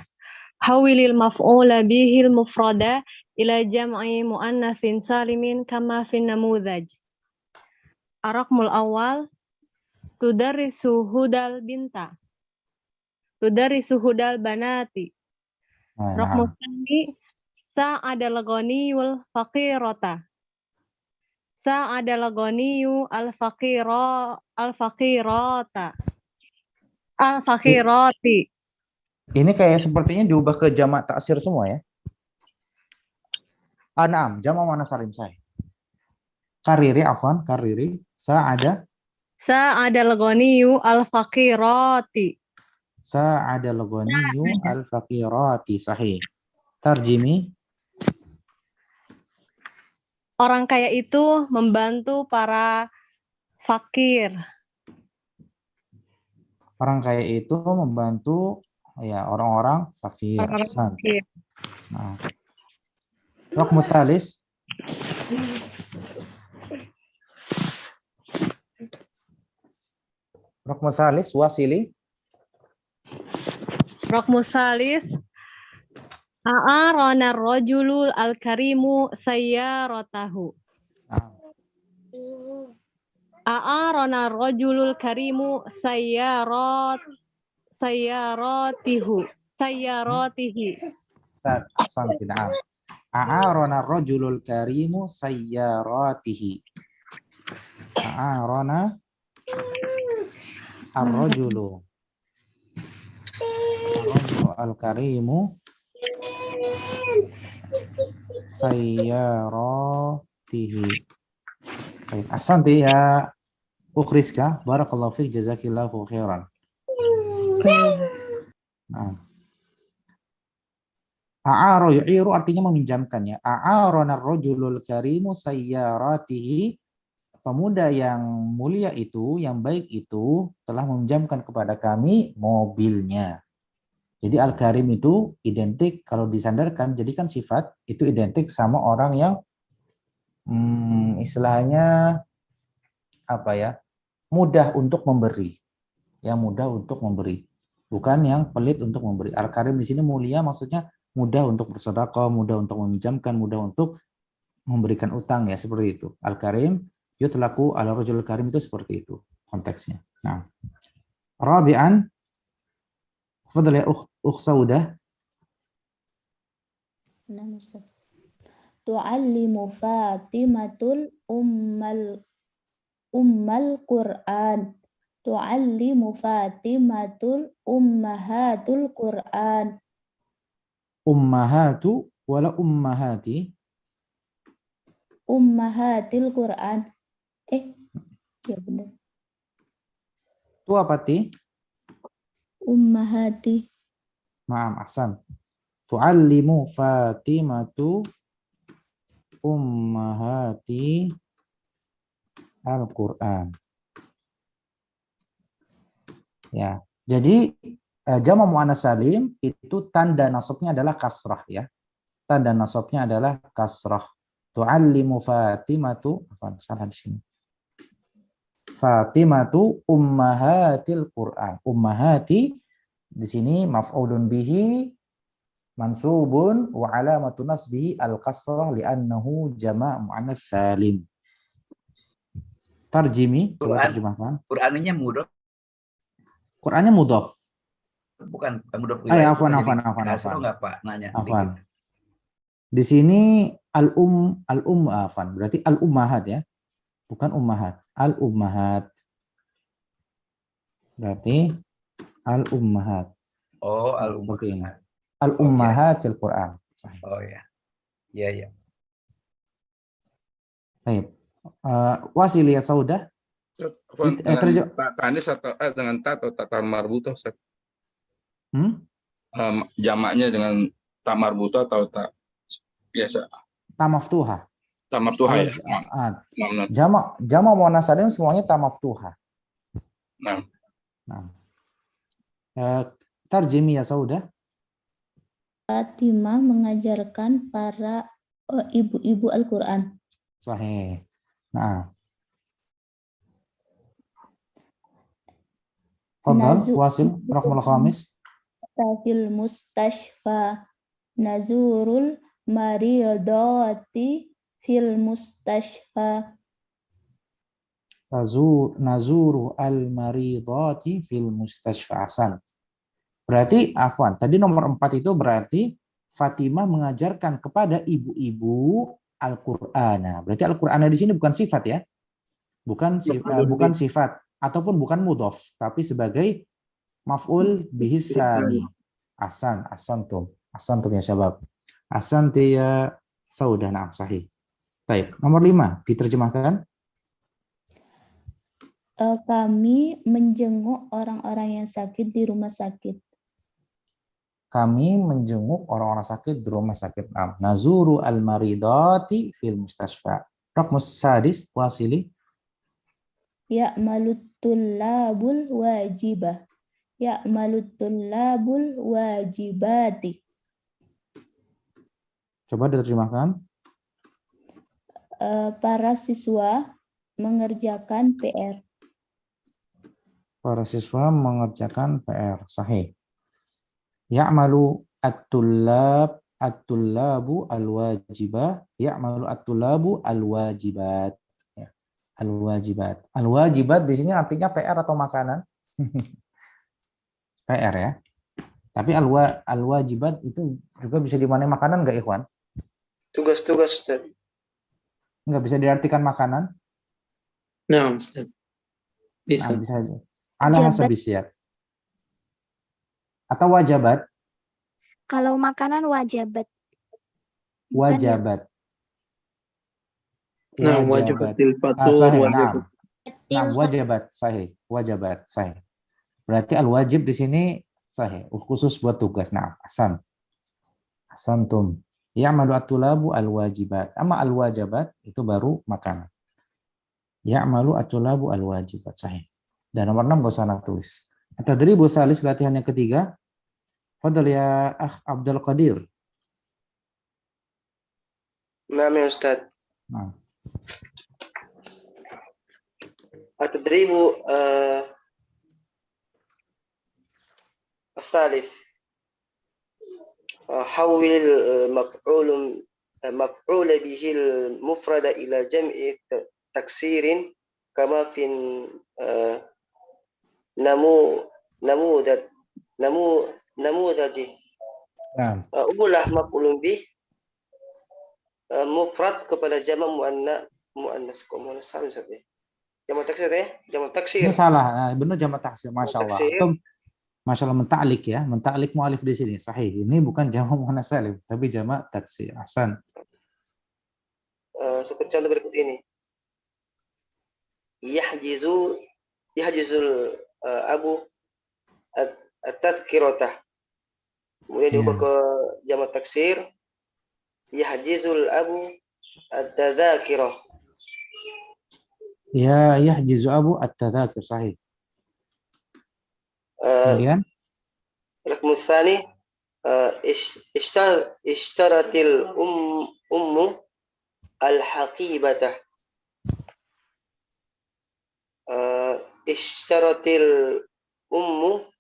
Hawilil maf'ula bihil mufrada ila jam'i muannatsin salimin kama fin namudhaj. Ar-raqmul awal tudarrisu hudal binta. Tudarrisu hudal banati. Raqmul tsani sa'adal ghaniyul faqirata. Sa'adal ghaniyu al-faqirata. Al-faqirati. Ini kayak sepertinya diubah ke jamak taksir semua ya. Naam, jamak mana salim saya. Kariri, afwan, kariri. Sa'adal ghaniyu al-faqirati. Sa'adal ghaniyu al-faqirati. Sahih. Tarjimi. Orang kaya itu membantu para fakir. Orang kaya itu membantu ya orang-orang fakir. Nah. Raqmu tsalis. Raqmu tsalis wasili. Raqmu tsalis a'arana ar-rajulul al-karimu sayyaratahu. A'arana ar-rajulul karimu sayyaratihi. Na'am. A'arana ar-rajulul karimu sayyaratihi. A'arana ar-rajulu al-karimu sayyaratihi. Baik, ahsanti ya Rizka, barakallahu fiik, jazakillahu khairan. Nah. A'ara yu'iru artinya meminjamkan ya. A'arana ar-rajulul karimu sayyaratihi. Pemuda yang mulia itu, yang baik itu telah meminjamkan kepada kami mobilnya. Jadi al-karim itu identik kalau disandarkan jadikan sifat itu identik sama orang yang istilahnya apa ya? Mudah untuk memberi. Yang mudah untuk memberi. Bukan yang pelit untuk memberi. Al-karim di sini mulia maksudnya mudah untuk bersedekah, mudah untuk meminjamkan, mudah untuk memberikan utang ya, seperti itu. Al-karim yutlaqu ala rajul karim itu seperti itu konteksnya. Nah. Rabi'an, fadhal ya Ukh Saudah. tu'allimu Fatimatul ummal Qur'an. Tu'allimu Fatimatul ummahatul Qur'an. Ummahatu wala ummahati? Ummahatil Qur'an. Ya benar. Itu apa, Ti? Ummahati. Ma'am, ahsan. Tu'allimu Fatimatu ummahati Al-Quran. Ya, jadi jamak muannats salim itu tanda nasabnya adalah kasrah ya. Tanda nasabnya adalah kasrah. Tu'allimu Fatimatu, apa salah di sini? Fatimatu ummahatil Quran. Ummahati di sini maf'ulun bihi mansubun wa alamatu nasbihi al-kasrah li'annahu jama' muannats salim. Tarjimi, coba terjemahkan. Qur'annya mudhof, Qur'annya mudhaf. bukan mudhof Afwan. enggak, Pak? Nanya. Afwan. Di sini afwan, berarti al-ummahat ya. Bukan ummahat, al-ummahat. Berarti al-ummahat. Oh, Seperti ini. al-ummahat. Al-ummahatil Quran. Oh ya. Iya. Baik. Wasil ya Saudah. Dengan tak tanis atau dengan ta atau tak marbutoh, Ustaz? Jamaknya dengan tak marbutoh atau tak biasa? Ta maftuha. Tak maftuha ya. Jamak muannats salim semuanya ta maftuha. Nah. Tarjimi ya Saudah. Fatimah mengajarkan para ibu-ibu Al-Quran. Sahih. Nah. Fadhal, wasil, rahmul khamis. Fil mustashfa nazurul maridati fil mustashfa. Nazuru al-maridati fil mustashfa. Ahsan. Berarti afwan, tadi nomor 4 itu berarti Fatimah mengajarkan kepada ibu-ibu Al-Qur'ana. Berarti Al-Qur'ana di sini bukan sifat ya. Bukan sifat ataupun bukan mudhaf, tapi sebagai maf'ul bihi tsani. Ahsantum ya syabab. Ahsanti ya Saudah, na'am sahih. Baik, nomor 5 diterjemahkan. Kami menjenguk orang-orang yang sakit di rumah sakit. Kami menjenguk orang-orang sakit di rumah sakit. Nazuru al-maridati fil mustashfa. Raqmus sadis wasili. Ya'malut tullabul wajibah. Ya'malut tullabul wajibati. Coba diterjemahkan. Para siswa mengerjakan PR. Para siswa mengerjakan PR. Sahih. Ya'malu at-tullabu al-wajibah. Ya'malu at-tullabu al-wajibat. Al-wajibat. Al-wajibat di sini artinya PR atau makanan? PR ya. Tapi al-wajibat itu juga bisa dimaknai makanan enggak, Ikhwan? Tugas-tugas, Ustaz. Enggak bisa diartikan makanan? Nah, Ustaz. Bisa. Nah, bisa aja. Ala hasabis ya. Atau wajabat? Kalau makanan wajabat. Wajabat. Nah, wajibatil fatur, wajibat. Nah, wajabat sahih. Wajabat sahih. Berarti al-wajib di sini sahih, khusus buat tugas. Nah, asantum. Ya'malu at-tulabu al-wajibat. Ama al-wajabat itu baru makanan. Ya'malu at-tulabu al-wajibat sahih. Dan nomor 6 gak usah nak tulis. Tadribu tsalis, latihan yang ketiga. Fadhal ya Akh Abdul Qadir. Naam ya Ustaz. Nah. At-tadribu الثالث حول مفعول به المفرد إلى جمع تكسير كما في نموذج. أوله مفعول به mufrad kepada jamak muannas kok muannas salim Ustaz ya. Jamak taksir ya, jamak taksir. Ini salah, nah, benar jamak taksir, masya Allah. Taksir. Atau masya Allah mentaklik ya, mentaklik mu'alif di sini, sahih. Ini bukan jamak muannas salim, tapi jamak taksir. Ahsan. Seperti contoh berikut ini. Yahjizul abu at-tadhkiratah. Kemudian diubah ke jamak taksir. Yahjizul abu at-tadhakirah. Ya yahjizu abu at-tadhakir, sahih. Kemudian Rakmu tsani ishtaratil ummu al-haqibata. Ishtaratil ummu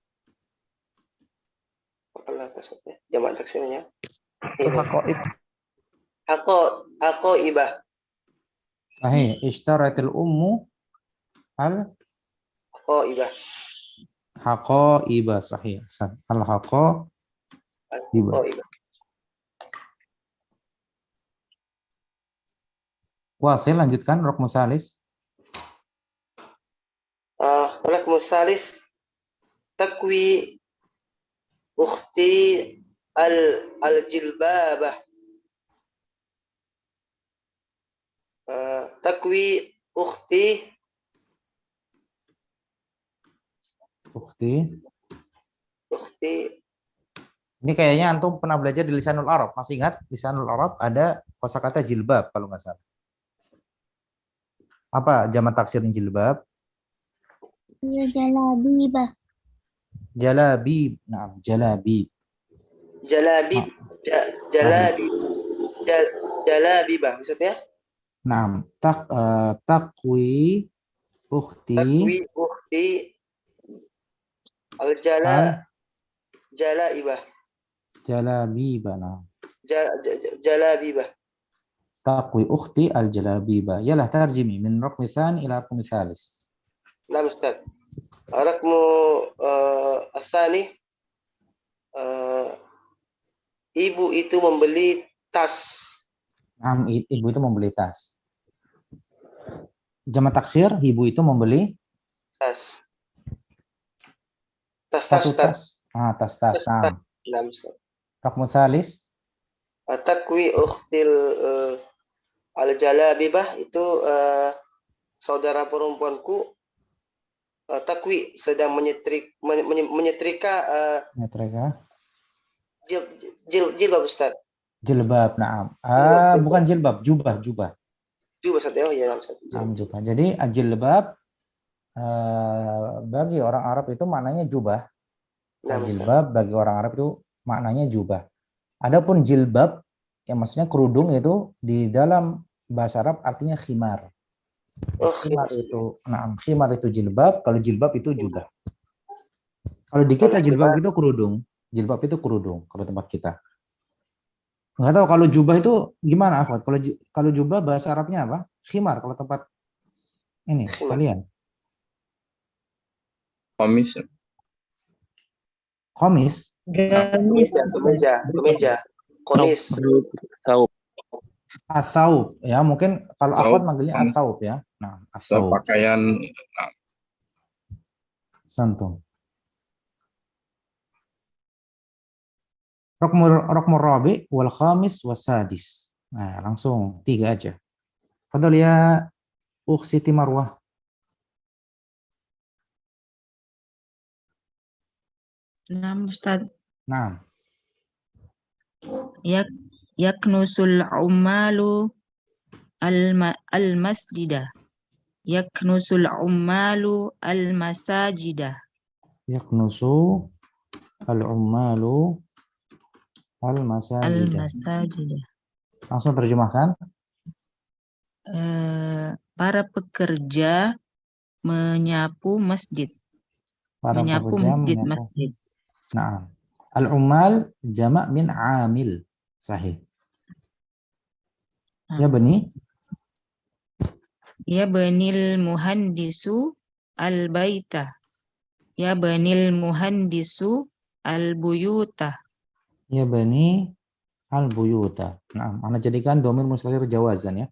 apalah maksudnya jamak taksirnya? Haqaibah. sahih. Ishtaratil ummu Haqaibah. haqaibah, sahih. Ahsan. Haqaibah. Wasil, lanjutkan rukmu tsalis. Rukmu tsalis takwi ukhti al-jilbabah. Takwi ukhti Ini kayaknya antum pernah belajar di Lisanul Arab. Masih ingat Lisanul Arab ada kosakata jilbab kalau nggak salah. Apa jamak taksir jilbab? Ya, jalabibah. Jalabib. Nah, jalabib. Jalabibah maksudnya? Nah, takwi ukhti jalaibah. Jalabibah. Nah. Jalabibah. Takwi ukhti al-jalabibah. Yalah tarjimi min rukmi tsani ila rukmi tsalis. Nah, Ustaz. Rukmu tsani ibu itu membeli tas. Nah, ibu itu membeli tas. Jamak taksir, ibu itu membeli tas. Tas. Ah, tas. Nah. Rukmu tsalis. Takwi ukhtil al-jalabibah itu saudara perempuanku takwi sedang menyetrika jilbab Ustaz. Jilbab, na'am. Bukan jilbab, jubah. Jubah Ustaz ya, Ustaz. Jubah. Jadi jilbab bagi orang Arab itu maknanya jubah. Jilbab bagi orang Arab itu maknanya jubah. Adapun jilbab yang maksudnya kerudung itu di dalam bahasa Arab artinya khimar. Khimar itu, khimar itu jilbab, kalau jilbab itu jubah. Kalau di kita jilbab itu kerudung. Jilbab itu kerudung kalau tempat kita. Nggak tahu kalau jubah itu gimana, Akhwat? Kalau jubah bahasa Arabnya apa? Khimar kalau tempat ini kalian. Komis. Kemeja. Komis. Atsaub ya, mungkin kalau Akhwat manggilnya atsaub ya. Nah, atsaub. Pakaian. Santum. Rukmu rabi wal khamis wasadis. Nah, langsung 3 aja. Fadhal ya Ukh Siti Marwah. Nah, Ustaz. Nah. Yaknusul ummalu al-masjidah. Yaknusul ummalu al-masajidah. Yaknusu al-ummalu al-masajidah. Langsung terjemahkan. Para pekerja menyapu masjid. Menyapu masjid. Nah, al-ummal jamak min amil. Sahih. Ya bani. Ya banil muhandisu al-baita. Ya banil muhandisu al-buyuta. Ya bani Al-buyuta. Nah, ana jadikan domir mustatir jawazan ya.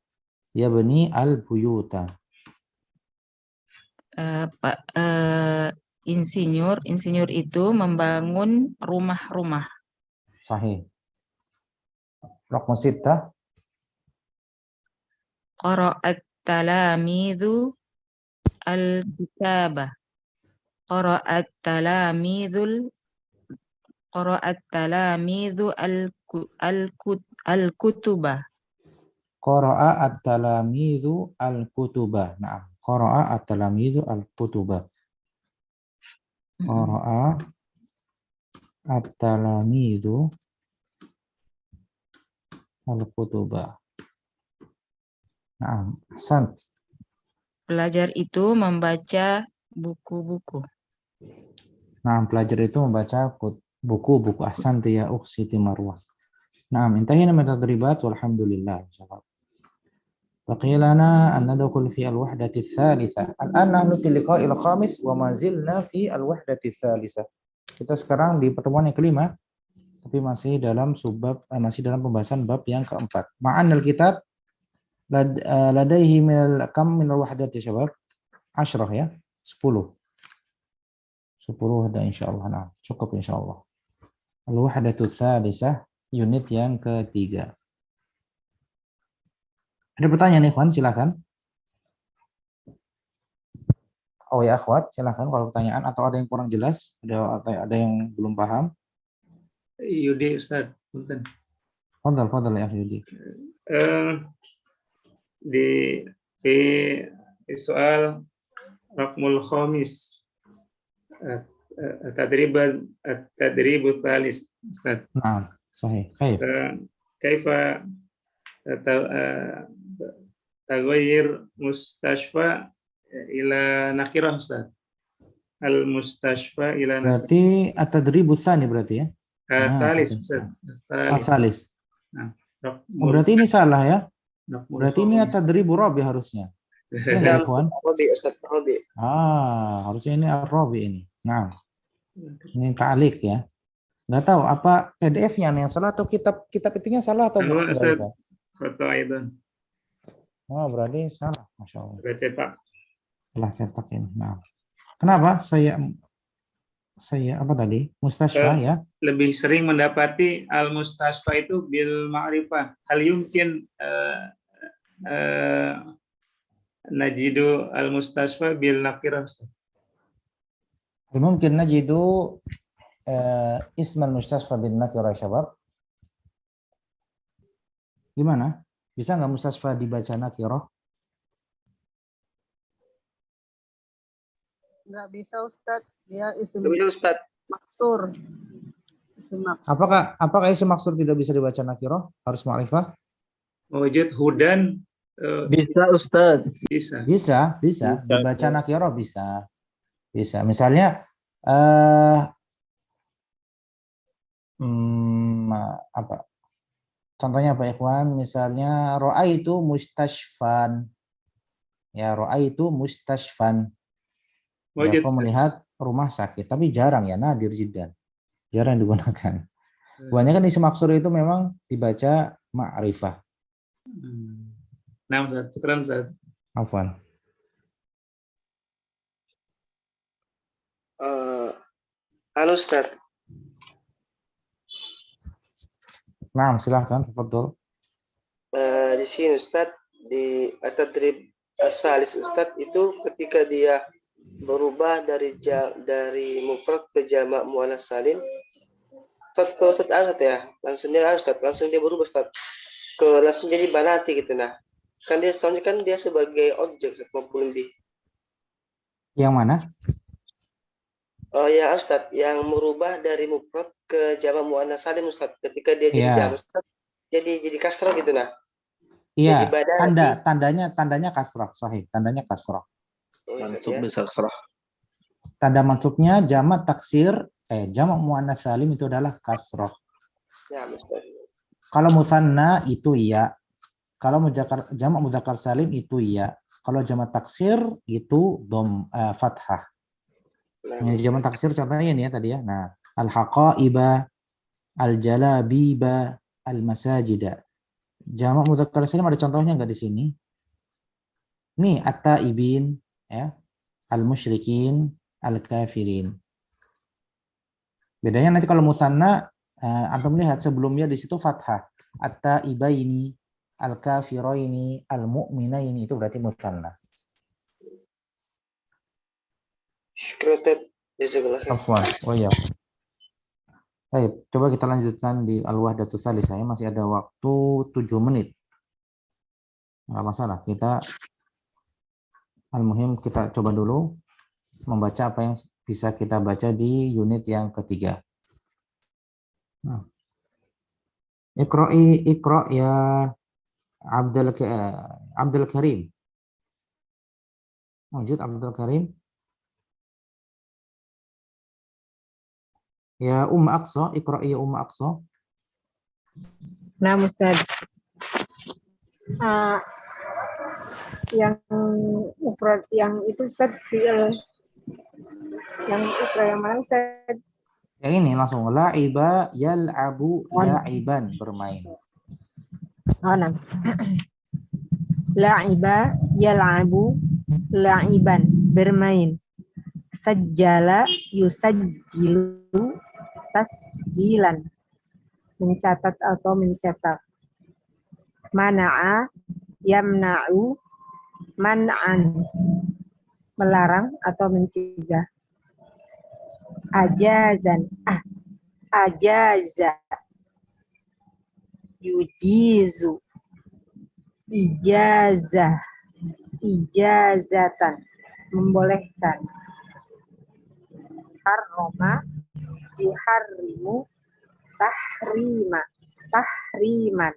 Yabni al-buyuta. Pak insinyur itu membangun rumah-rumah. Sahih. Raqam 6. Qara'at talamidhu al-kitabah. Qara'at talamidhu al-kutubah. Qara'a at-talamizu al-kutuba. Nah, qara'a at-talamizu al-kutuba. Qara'a at-talamizu al-kutuba. Nah, ahsant. Pelajar itu membaca buku-buku. Nah, pelajar itu membaca buku-buku. Ahsant ya Siti Marwah. Nah, intahina min tadribat walhamdulillah. بقي لنا أن ندخل في الوحدة الثالثة. الآن نحن في اللقاء الخامس وما زلنا في الوحدة الثالثة. Kita sekarang di pertemuan yang kelima, tapi masih dalam pembahasan bab yang keempat. Ma'anal kitab ladaihi kam min al-wahdat ya syabab? 10 ya? 10 ada insyaallah. Nah, cukup insyaallah. Al-wahdatul tsalisah, unit yang ketiga. Ada pertanyaan ikhwan, silakan. Oh ya akhwat, silakan kalau pertanyaan atau ada yang kurang jelas, ada yang belum paham. Yudi Ustaz, punten. Fadal ya Yudi. Di soal Raqmul Khamis, tadribut thalis Ustaz. Nah, sahih. Kaifa taghayyir mustashfa ila nakirah Ustaz. Al mustashfa ila nakirah. Berarti at-tadribut tsani berarti ya? Thalis Ustaz. Thalis. Nah, berarti ini salah ya? Berarti ini at-tadribu rabi harusnya. Ya enggak, ikhwan? Harusnya ini ar-rabi ini. Nah. Ini ta'liq ya. Enggak tahu apa PDF-nya yang salah atau kitab itunya salah atau enggak? Foto Aidan. Oh, berarti salah. Masya Allah. Salah cetak ini. Nah, kenapa saya apa tadi? Mustashfa ya? Lebih sering mendapati al-mustashfa itu bil ma'rifah. Hal yumkin najidu al-mustashfa bil nakirah. Mungkin najidu ism al-mustashfa bil nakirah syabab. Gimana? Bisa nggak mustashfa dibaca nakirah? Nggak bisa Ustaz. Dia isim maksur. Apakah isim maksur tidak bisa dibaca nakirah? Harus ma'rifah? Wujud hudan. Bisa Ustaz. Bisa. Dibaca nakirah bisa. Misalnya apa? Contohnya apa ikhwan? Misalnya ra'aitu mustashfan. Ya, ra'aitu mustashfan. Ya, aku melihat rumah sakit, tapi jarang ya, nadir jiddan. Jarang digunakan. Kebanyakan isim maksur itu memang dibaca ma'rifah. Nah, Ustaz, sekarang Ustaz. Afwan. Ustaz. Nah, silahkan, tafadhol. Di sini Ustaz, di at-tadrib as-salis Ustaz, itu ketika dia berubah dari mufrad ke jamak muannas salim. Ustaz, kalau Ustaz ya, langsung dia berubah Ustaz. Langsung jadi banati gitu nah. Kan dia soalnya kan dia sebagai objek Ustaz maupun lebih. Yang mana? Oh ya Ustaz, yang merubah dari mufrad ke jamak muannas salim Ustaz. Ketika dia jadi jamak Ustaz, jadi kasrah gitu nah. Iya, tandanya kasrah, sahih. Tandanya kasrah. Mansub bisa kasrah. Tanda mansubnya jamak taksir, jamak muannas salim itu adalah kasrah. Ya, Ustaz. Kalau musanna itu ya. Kalau jamak muzakkar salim itu ya. Kalau jamak taksir itu fathah. Yang jamak taksir contohnya ini ya tadi ya. Nah, al-haqaiba, al-jalabiba, al-masajida. Jamak mudzakkar salim ada contohnya nggak di sini? Nih, at-taibin, ya, al-musyrikin, al-kafirin. Bedanya nanti kalau musanna, antum lihat sebelumnya di situ fathah. At-taibaini, al-kafiraini, al-mu'minaini, itu berarti musanna. Syukran. Jazakallah khair. Afwan. Oh iya. Baik, coba kita lanjutkan di al-wahdatus tsalisah. Masih ada waktu 7 menit. Nggak masalah, kita al-muhim kita coba dulu membaca apa yang bisa kita baca di unit yang ketiga. Nah. Iqra ya Abdul Karim. Wujud Abdul Karim. Ya Aqsa, Iqra ya Aqsa. Nah, Ustaz. Yang Iqra yang itu Ustaz, yang Iqra yang mana Ustaz? Ya ini langsung la'iba yal'abu la'iban, bermain. Oh, nah. La'iba yal'abu la'iban, bermain. Sajjala yusajjilu tasjilan, mencatat atau mencetak. Mana'a yamna'u man'an, melarang atau mencegah. Ajazan, ajaza, yujizu, ijazah, ijazatan, membolehkan. Harroma, yuharrimu, tahrima, tahriman,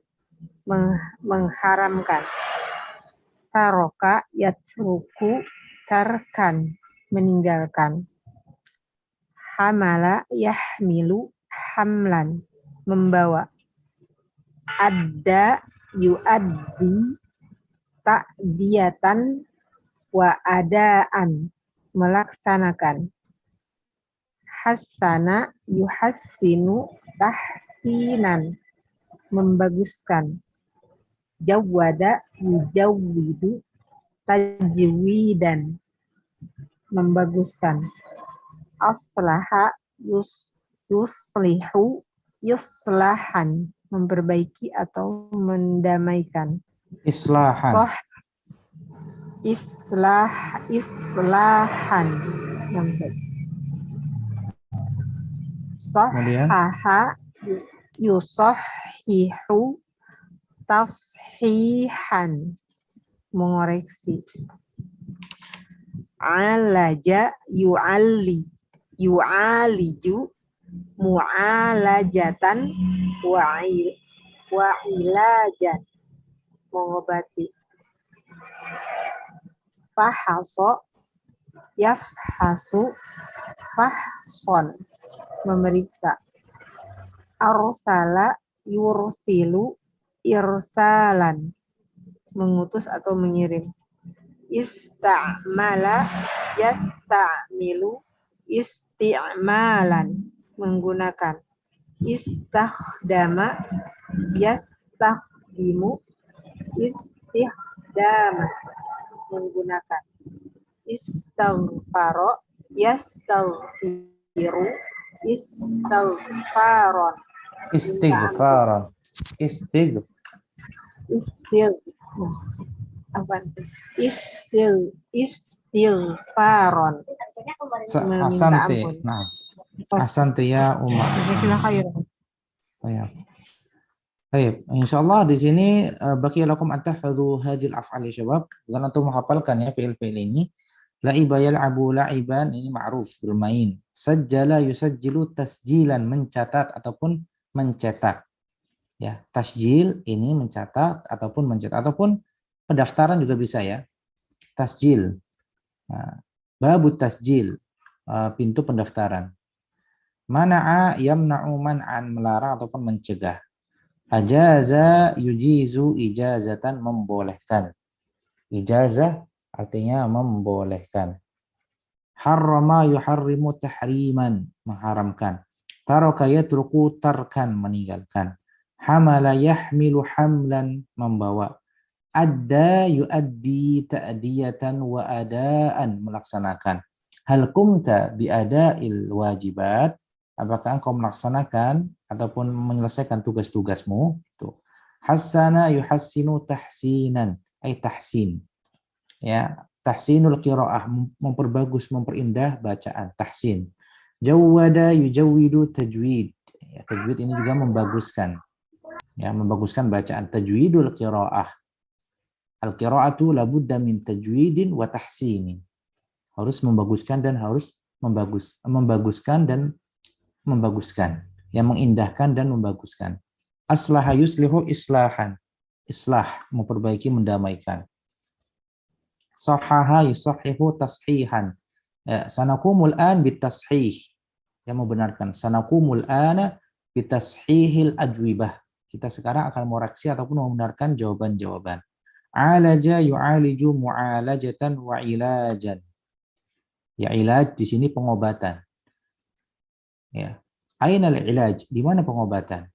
mengharamkan. Taroka, yatruku, tarkan, meninggalkan. Hamala, yahmilu, hamlan, membawa. Adda, yuaddi, ta'diyatan, wa adaan, melaksanakan. Hassana, yuhassinu, tahsinan, membaguskan. Jawwada, yujawwidu, tajwidan, membaguskan. Aslaha, yuslihu, yuslahan, memperbaiki atau mendamaikan. Islahan. Islahan. Sohaha, yusohihu, tashihan, mengoreksi. Alaja, yu'aliju, mu'alajatan, wa'ilajan, mengobati. Fahaso, yafhasu, fahson, memeriksa. Arsala, yursilu, irsalan, mengutus atau mengirim. Ista'mala, yasta'milu, isti'malan, menggunakan. Istakhdama, yastakhdimu, istikhdama, menggunakan. Istaghfaro, yastaghfiru, istighfaron, Istighfaran. Istighfaron. Asante. Nah. Asante ya Umar. Oh ya. Baik, insyaallah di sini baqi lakum an tahfadzu hadhil af'al ya syabab. Dengan antum menghafalkan ya fi'il-fi'il ini. La'iba yal'abu la'iban, ini ma'ruf, bermain. Sajjala yusajjilu tasjilan, mencatat ataupun mencetak. Ya, tasjil ini mencatat ataupun mencetak, ataupun pendaftaran juga bisa ya. Tasjil. Nah, babut tasjil, pintu pendaftaran. Mana'a yamna'u man'an, melarang ataupun mencegah. Ajaza yujizu ijazatan, membolehkan. Ijazah artinya membolehkan. Harrama yuharrimu tahriman, mengharamkan. Taraka yatruku tarkan, meninggalkan. Hamala yahmilu hamlan, membawa. Adda yuaddi ta'diyatan wa adaan, melaksanakan. Hal kumta bi ada'il wajibat, apakah engkau melaksanakan ataupun menyelesaikan tugas-tugasmu? Tuh. Hassana yuhassinu tahsinan, ay tahsin. Ya, tahsinul qiraah, memperbagus, memperindah bacaan, tahsin. Jawwada yujawwidu tajwid. Ya, tajwid ini juga membaguskan. Ya, membaguskan bacaan. Tajwidul qiraah. Al-qiraatu labudda min tajwidin wa tahsinin. Harus membaguskan dan harus membaguskan dan membaguskan. Yang mengindahkan dan membaguskan. Aslaha yuslihu islahan. Islah, memperbaiki, mendamaikan. Sahaha yusahihu tashihan. Sanakumul an bitashih. Yang membenarkan. Sanakumul ana bitashihil ajwibah. Kita sekarang akan mengoreksi ataupun membenarkan jawaban-jawaban. Alaja yu'aliju mu'alajatan wa ilajan. Ya, ilaj di sini pengobatan. Ya. Aina al-ilaj? Di mana pengobatan?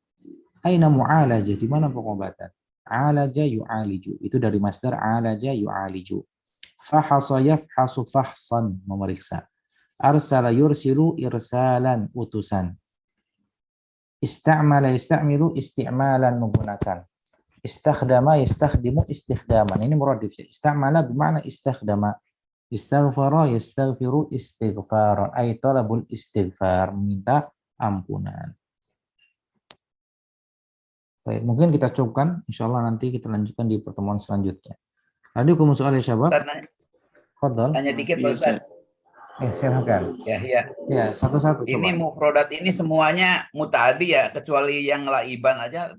Aina mu'alajah? Di mana pengobatan? Alaja yu'aliju. Itu dari masdar alaja yu'aliju. Fahasa yafhasu fahsan, memeriksa. Arsala yursilu irsalan, utusan. Ista'mala yasta'milu isti'malan, menggunakan. Istakhdama yastakhdimu istikhdaman. Ini muradif. Ista'mala bermakna istakhdama. Istaghfara yastaghfiru istighfaran. Ay talabul istighfar, meminta ampunan. Baik, mungkin kita cukupkan. Insyaallah nanti kita lanjutkan di pertemuan selanjutnya. Adukum soal ya syabab. Fadhal. Tanya dikit Pak Ustaz. Silakan. Ya. Ya, satu-satu coba. Ini mufradat ini semuanya mutaaddi ya, kecuali yang laiban aja.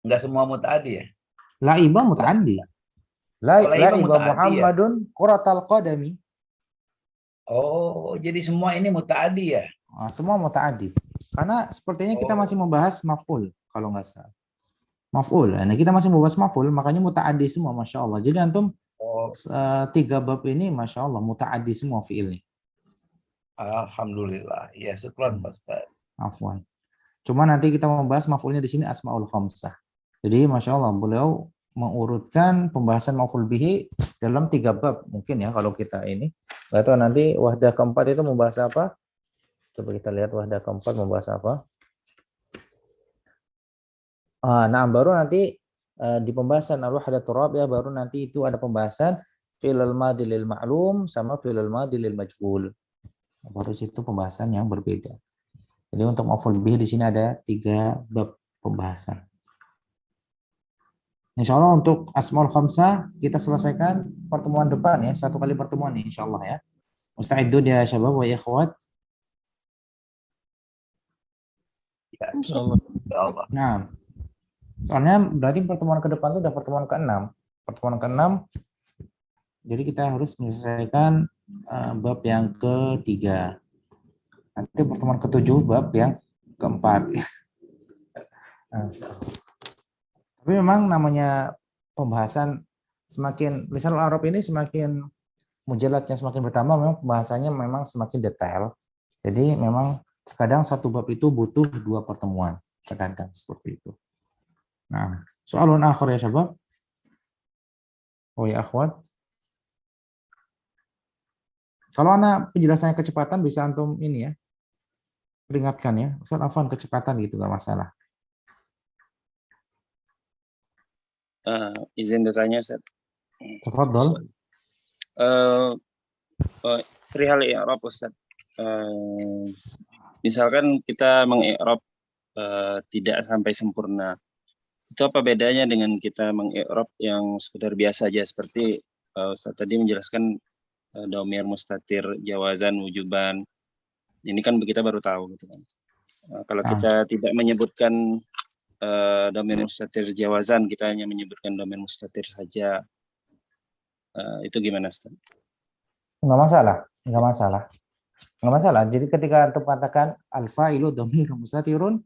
Enggak semua mutaaddi ya? Laiban mutaaddi. Laiban Muhammadun ya? quratal qadami. Oh, jadi semua ini mutaaddi ya? Semua mutaaddi. Karena sepertinya kita masih membahas maf'ul kalau nggak salah. Maf'ul. Nah, kita masih membahas maf'ul, makanya mutaaddi semua, Masya Allah. Jadi antum 3 bab ini, Masya Allah, mutaaddi semua fi'ilnya. Alhamdulillah. Ya, syukran Pak Ustaz. Afwan. Cuma nanti kita membahas maf'ulnya di sini asmaul khamsah. Jadi Masya Allah, beliau mengurutkan pembahasan maf'ul bihi dalam 3 bab mungkin ya kalau kita ini. Nggak tahu nanti wahdah keempat itu membahas apa? Coba kita lihat wahdah keempat membahas apa. Nah, baru nanti di pembahasan al-wahdatur rabi'ah baru nanti itu ada pembahasan fi'il madhi lil ma'lum sama fi'il madhi lil majhul. Baru situ pembahasan yang berbeda. Jadi untuk maf'ul bihi di sini ada 3 bab pembahasan. Insya Allah untuk asmaul khamsah kita selesaikan pertemuan depan ya, 1 kali pertemuan nih insya Allah ya. Musta'idun ya syabab wa ikhwat. Ya, insyaallah. Nah, soalnya berarti pertemuan ke depan itu udah pertemuan ke-6. Pertemuan ke-6, jadi kita harus menyelesaikan bab yang ke-3. Nanti pertemuan ke-7 bab yang ke-4. Tapi memang namanya pembahasan semakin, lisanul Arab ini semakin mujaladnya semakin bertambah, memang pembahasannya memang semakin detail. Jadi memang terkadang satu bab itu butuh 2 pertemuan, terkadang seperti itu. Nah, soalun akhir ya syabab. Oh ya akhwat. Kalau anak penjelasannya kecepatan bisa antum ini ya, peringatkan ya. Ustaz afwan kecepatan gitu nggak masalah. Izin bertanya Ustaz. Tafadhol. Perihal i'rab Ustaz. Misalkan kita mengi'rab tidak sampai sempurna. Itu apa bedanya dengan kita mengi'rab yang sekedar biasa aja seperti Ustaz tadi menjelaskan dhamir mustatir, jawazan, wujuban. Ini kan kita baru tahu gitu kan. Kalau kita tidak menyebutkan dhamir mustatir jawazan, kita hanya menyebutkan dhamir mustatir saja. Itu gimana Ustaz? Enggak masalah, enggak masalah. Enggak masalah. Jadi ketika antum katakan al-fa'ilu dhamir mustatirun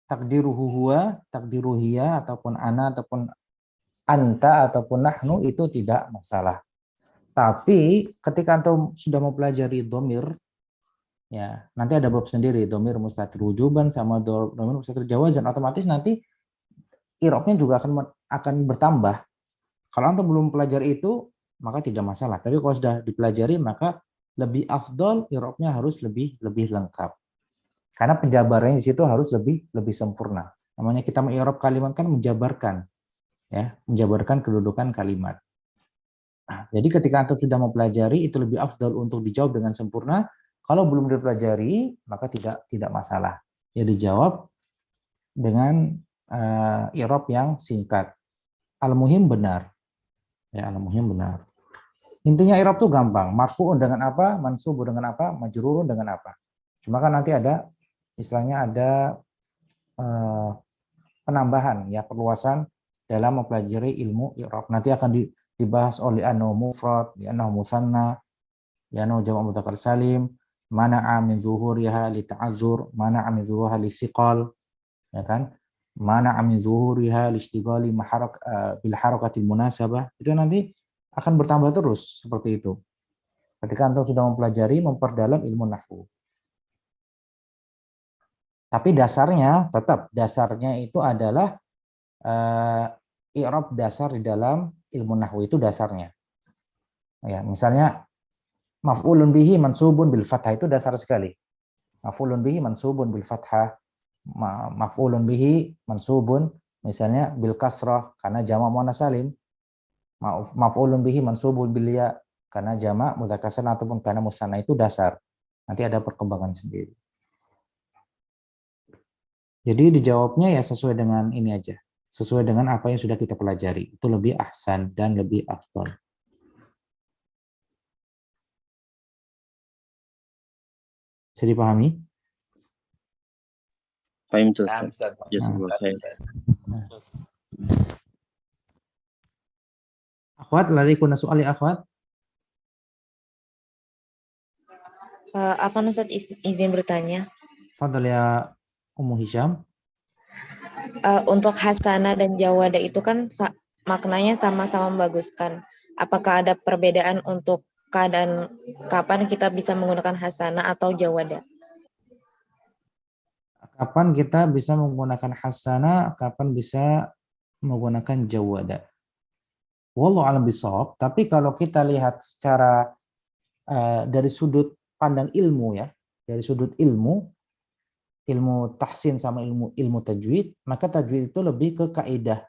takdiruhu huwa, takdiruhu hiya, ataupun ana, ataupun anta, ataupun nahnu, itu tidak masalah. Tapi ketika antum sudah mempelajari dhamir, Ya, nanti ada bab sendiri, domir mustatir wujuban sama domir mustatir jawazan. Otomatis nanti i'rabnya juga akan bertambah. Kalau antum belum pelajari itu, maka tidak masalah. Tapi kalau sudah dipelajari, maka lebih afdol i'rabnya harus lebih lengkap. Karena penjabarannya di situ harus lebih sempurna. Namanya kita mengi'rab kalimat kan menjabarkan, ya, menjabarkan kedudukan kalimat. Nah, jadi ketika antum sudah mempelajari, itu lebih afdal untuk dijawab dengan sempurna. Kalau belum dipelajari, maka tidak masalah. Ya dijawab dengan i'rab yang singkat. Al-muhim benar. Ya, al-muhim benar. Intinya i'rab itu gampang. Marfu'un dengan apa, mansubun dengan apa, majrurun dengan apa. Cuma kan nanti ada istilahnya ada penambahan, ya, perluasan dalam mempelajari ilmu i'rab. Nanti akan dibahas oleh li'annahu mufrad, li'annahu musanna, li'annahu jamak mudzakkar salim, mana'a min zuhuriha li ta'azzur, mana'a min zuhuriha li thiqal, ya kan? Mana'a min zuhuriha li ishtighali bil harakatil munasabah. Itu nanti akan bertambah terus seperti itu. Ketika antum sudah mempelajari, memperdalam ilmu nahwu. Tapi dasarnya itu adalah i'rab dasar di dalam ilmu nahwu itu dasarnya. Ya, misalnya maf'ulun bihi mansubun bil fathah itu dasar sekali. Maf'ulun bihi mansubun bil fathah, maf'ulun bihi mansubun misalnya bil kasrah karena jamak muannats salim. Maf'ulun bihi mansubun bil ya karena jamak mudzakkar salim ataupun karena musanna itu dasar. Nanti ada perkembangan sendiri. Jadi dijawabnya ya sesuai dengan ini aja. Sesuai dengan apa yang sudah kita pelajari. Itu lebih ahsan dan lebih afdal. Bisa dipahami? Paham tuh, Ustaz. Jazakallahu khair. Akhwat, lari kuna soal ya akhwat? Apa Ustaz izin bertanya? Fadhal ya Ummu Hisham. Untuk hasanah dan jawada itu kan maknanya sama-sama membaguskan. Apakah ada perbedaan untuk keadaan kapan kita bisa menggunakan hasanah atau jawada? Kapan kita bisa menggunakan hasanah, kapan bisa menggunakan jawada? Wallahu a'lam bishawab. Tapi kalau kita lihat secara dari sudut pandang ilmu, ya, dari sudut ilmu tahsin sama ilmu tajwid, maka tajwid itu lebih ke kaidah.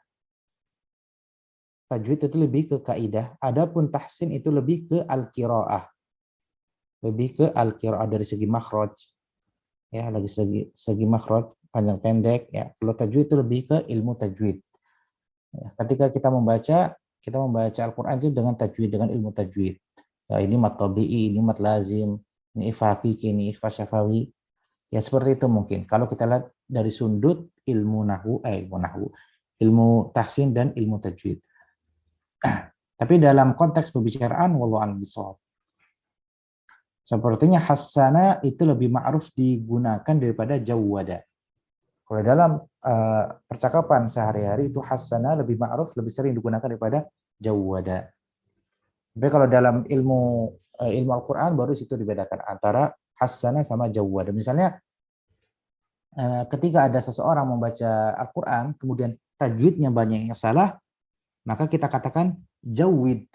Tajwid itu lebih ke kaidah. Adapun tahsin itu lebih ke al-qiraah. Lebih ke al-qiraah dari segi makhraj. Ya, lagi segi makhraj panjang pendek, ya. Kalau tajwid itu lebih ke ilmu tajwid. Ya, ketika kita membaca Al-Qur'an itu dengan tajwid, dengan ilmu tajwid. Ya, ini mat tabi'i, ini mat lazim, ini ifa hakiki, ini ifa syafawi. Ya seperti itu mungkin. Kalau kita lihat dari sudut ilmu tahsin dan ilmu tajwid. Tapi dalam konteks pembicaraan wallahu a'lam bishawab. Sepertinya hasanah itu lebih ma'ruf digunakan daripada jawada. Kalau dalam percakapan sehari-hari itu hasanah lebih ma'ruf, lebih sering digunakan daripada jawada. Tapi kalau dalam ilmu Al-Qur'an baru situ dibedakan antara hasanah sama jawada. Misalnya ketika ada seseorang membaca Al-Qur'an kemudian tajwidnya banyak yang salah, maka kita katakan jawid.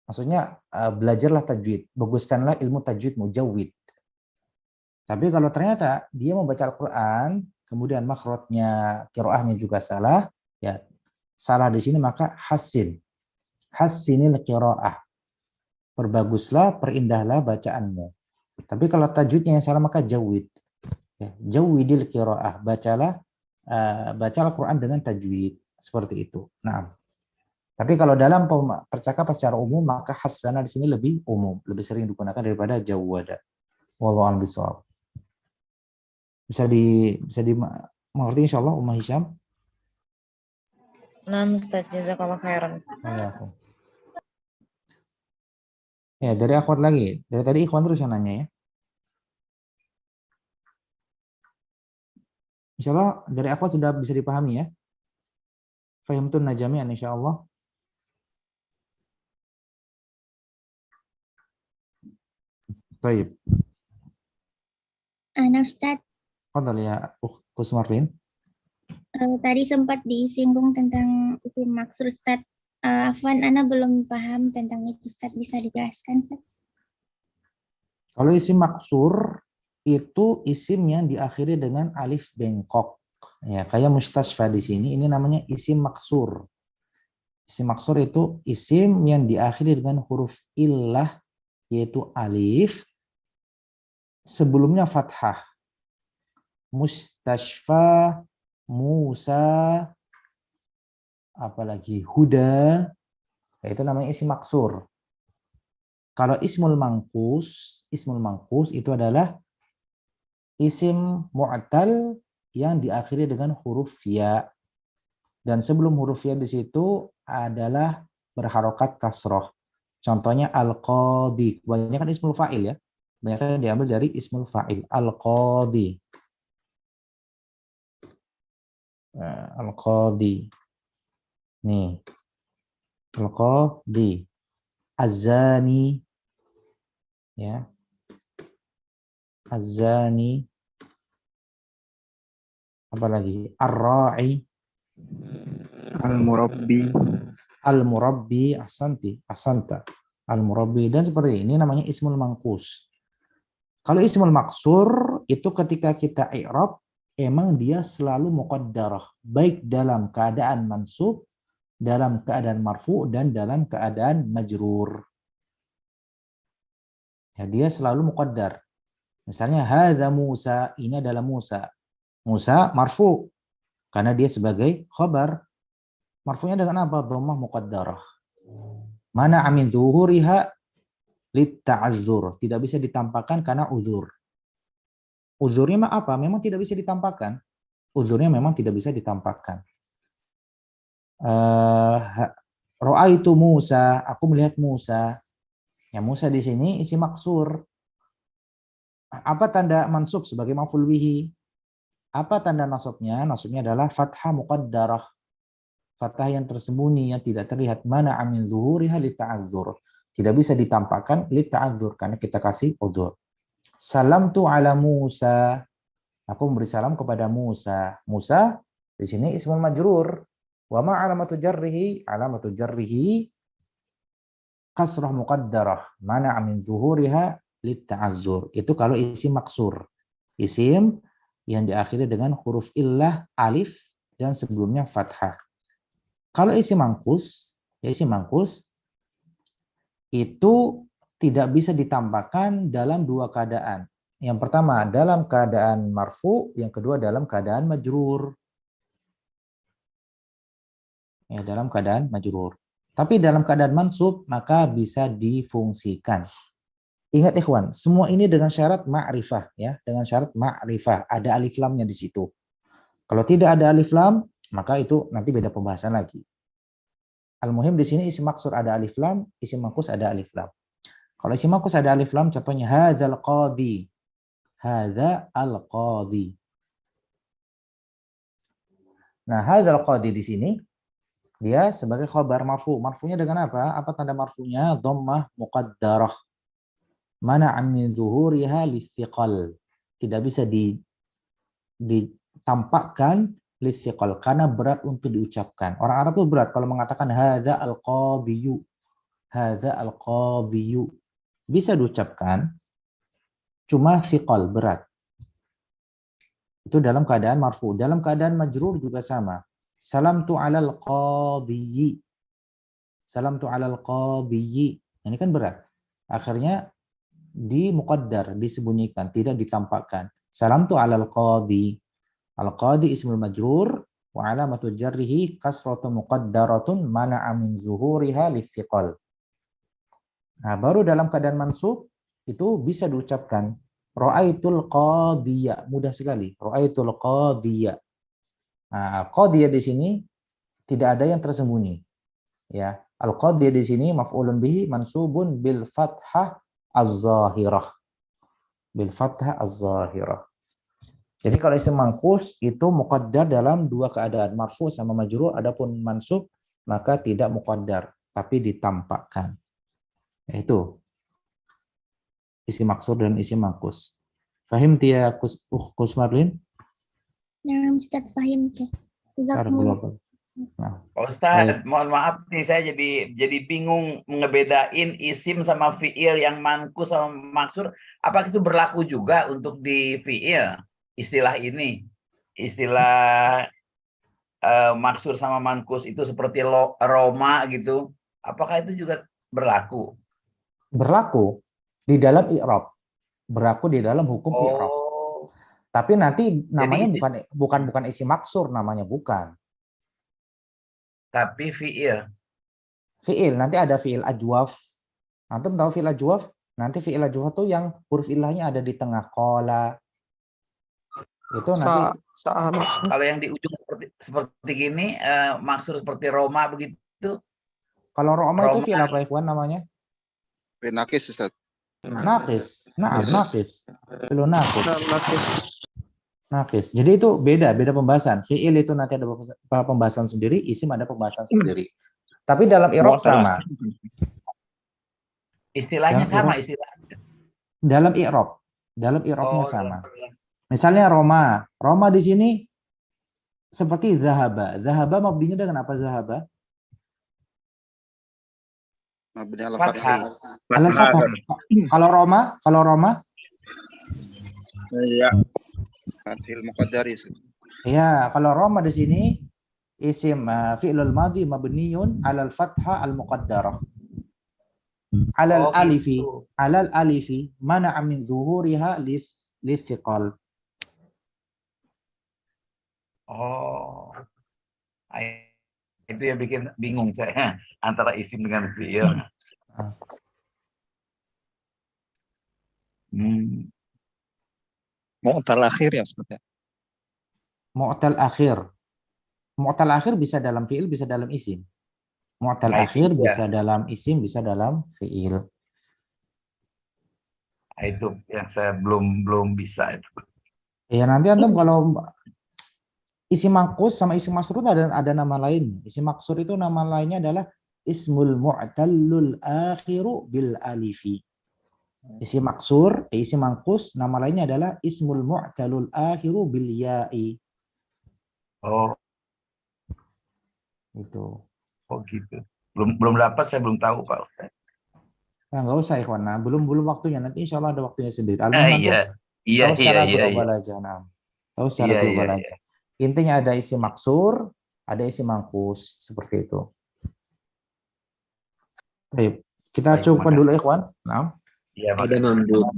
Maksudnya belajarlah tajwid, baguskanlah ilmu tajwidmu, jawid. Tapi kalau ternyata dia membaca Al-Qur'an kemudian makhrajnya, qiraahnya juga salah, ya salah di sini, maka hassinil qiraah. Perbaguslah, perindahlah bacaanmu. Tapi kalau tajwidnya yang salah maka jawid. Ya, jawidil qiraah, baca Al-Qur'an dengan tajwid, seperti itu. Nah, tapi kalau dalam percakapan secara umum maka hasanah di sini lebih umum, lebih sering digunakan daripada jawada. Wallahu a'lam bishawab. Bisa dimengerti insyaallah Ummah Hisham? Nah, Ustaz, jazakallahu khairan. Ya, dari akhwat lagi. Dari tadi ikhwan terus yang nanya, ya. Insyaallah dari akhwat sudah bisa dipahami, ya. Fahimtun najami'an insyaallah. Baik. Nah, Ustadz, Fadhal ya Kusmarlin. tadi sempat disinggung tentang isim maksur, Ustadz. Afwan, Ana belum paham tentang itu, Ustadz. Bisa dijelaskan, Ustadz? Kalau isim maksur itu isim yang diakhiri dengan alif bengkok. Ya, kayak mustasfa di sini, ini namanya isim maksur. Isim maksur itu isim yang diakhiri dengan huruf illah, yaitu alif, sebelumnya fathah. Mustashfa, Musa, apalagi Huda, itu namanya isim maksur. Kalau ismul mangkus itu adalah isim mu'tal yang diakhiri dengan huruf ya. Dan sebelum huruf ya di situ adalah berharokat kasroh. Contohnya al-qadi. Kebanyakan ismul fa'il ya. Banyak diambil dari ismul fa'il. Al-qadi. Al-qadi. Nih. Al-qadi. Az-zani. Ya. Az-zani. Apalagi? Ar-ra'i. Al-murabbi. Al-murabbi, asanta. Al-murabbi, dan seperti ini namanya ismul mangkus. Kalau ismul maksur itu ketika kita i'rab emang dia selalu muqaddarah, baik dalam keadaan mansub, dalam keadaan marfu, dan dalam keadaan majrur. Ya, dia selalu muqaddar. Misalnya hadza Musa, ini adalah Musa. Musa marfu karena dia sebagai khabar. Marfu'nya dengan apa? Dhammah muqaddarah. Mana amin zuhuriha litta'azzur. Tidak bisa ditampakkan karena uzur. Uzurnya apa? Memang tidak bisa ditampakkan. Uzurnya memang tidak bisa ditampakkan. Ra'aitu Musa, aku melihat Musa. Ya, Musa di sini isi maksur. Apa tanda mansub sebagai maf'ul bihi? Apa tanda nasabnya? Nasabnya adalah fathah muqaddarah. Fathah yang tersembunyi, yang tidak terlihat. Mana amin zuhuriha lita'azzur. Tidak bisa ditampakkan lita'azzur karena kita kasih udzur. Salamtu ala Musa. Aku memberi salam kepada Musa. Musa di sini ismul majrur. Wa ma alamatu jarrihi? Alamatu jarrihi kasrah muqaddarah. Mana amin zuhuriha lita'azzur. Itu kalau isim maksur. Isim yang diakhiri dengan huruf illah, alif, dan sebelumnya fathah. Kalau isim mangkus, ya isim mangkus itu tidak bisa ditampakkan dalam dua keadaan. Yang pertama dalam keadaan marfu, yang kedua dalam keadaan majrur. Ya, dalam keadaan majrur. Tapi dalam keadaan mansub maka bisa difungsikan. Ingat ikhwan, semua ini dengan syarat ma'rifah ya, dengan syarat ma'rifah, ada alif lamnya di situ. Kalau tidak ada alif lam, maka itu nanti beda pembahasan lagi. Al-muhim di sini isim maksur ada alif lam, isim mangkus ada alif lam. Kalau isim mangkus ada alif lam, contohnya hadzal qadi. Hadza al-qadi. Nah, hadzal qadi di sini dia sebagai khabar marfu. Marfunya dengan apa? Apa tanda marfunya? Dhammah muqaddarah. Mana min zuhuriha lithiqal. Tidak bisa ditampakkan lithiqal karena berat untuk diucapkan. Orang Arab itu berat kalau mengatakan hadza al-qadhiyu. Hadza al-qadhiyu. Bisa diucapkan cuma thiqal, berat. Itu dalam keadaan marfu. Dalam keadaan majrur juga sama. Salamtu 'alal qadhiyyi. Salamtu 'alal qadhiyyi. Ini kan berat. Akhirnya di muqaddar, disembunyikan, tidak ditampakkan. Salamtu 'alal qadhi. Al-qadhi ismul majrur wa 'alamatu jarrihi kasratun muqaddaratun mana'a min zuhuriha lithiqal. Nah, baru dalam keadaan mansub itu bisa diucapkan ra'aitul qadhiya, mudah sekali. Ra'aitul qadhiya. Nah, qadhiya di sini tidak ada yang tersembunyi. Ya, al-qadhiya di sini maf'ulun bihi mansubun bil fathah az-zahirah. Bil fathah az-zahirah. Jadi kalau isim mangkus itu muqaddar dalam dua keadaan, marfu sama majrur. Adapun mansub maka tidak muqaddar tapi ditampakkan. Itu. Isim maksur dan isim mangkus. Fahim ya Kus Marlin? Nah, Ustaz fahim tuh. Jazakumullah. Nah, Pak Ustadz, mohon maaf nih saya jadi bingung ngebedain isim sama fiil yang mankus sama maksur. Apakah itu berlaku juga untuk di fiil? Istilah ini, istilah maksur sama mankus itu seperti Roma gitu. Apakah itu juga berlaku? Berlaku di dalam i'rab. Berlaku di dalam hukum i'rab. Tapi nanti namanya bukan isim maksur, namanya bukan. Tapi fiil. Fiil, nanti ada fiil ajwaf. Antum tahu fiil ajwaf? Nanti fiil ajwaf itu yang huruf ilahnya ada di tengah. Qala. Itu nanti. Kalau yang di ujung seperti gini, maksud seperti Roma begitu. Kalau Roma itu fiil apa ikhwan namanya? Fiil nakis, Ustaz. Nakis. Nah, nakis. Fiil nakis. Nakis. Jadi itu beda pembahasan. Fiil itu nanti ada pembahasan sendiri, isim ada pembahasan sendiri. Tapi dalam i'rab sama. Istilahnya sama istilahnya. Dalam i'rabnya sama. Misalnya Roma. Roma di sini seperti zahaba. Zahaba mabninya dengan apa zahaba? Mabni ala fathah. Kalau Roma? Ya. Fathil muqaddari. Ya, kalau Roma di sini isim fi'lul madhi mabniun 'alal fathah al muqaddarah. 'Alal alifi, 'alal alifi mana'a min zuhuriha lithiqal. Oh. Itu yang bikin bingung saya antara isim dengan fi'il. Mu'tal akhir ya Ustaz. Mu'tal akhir. Mu'tal akhir bisa dalam fi'il, bisa dalam isim. Mu'tal akhir bisa dalam isim, bisa dalam fi'il. Itu yang saya belum bisa itu. Ya nanti antum kalau isim mangkus sama isim maksur ada nama lain. Isim maksur itu nama lainnya adalah ismul mu'tallul akhiru bil alifi. Isim maksur, isim mangkus, nama lainnya adalah ismul mu'talul akhiru bil ya'i. Oh. Itu. Oh gitu. Belum dapat, saya belum tahu Pak Ustaz. Nah, nggak usah ikhwan. Nah, belum waktunya. Nanti insya Allah ada waktunya sendiri. Iya. Tahu secara global aja. Nah, tahu secara global aja. Intinya ada isim maksur, ada isim mangkus, seperti itu. Baik, kita cukupkan dulu ikhwan. Nah. Ya, ada mandub.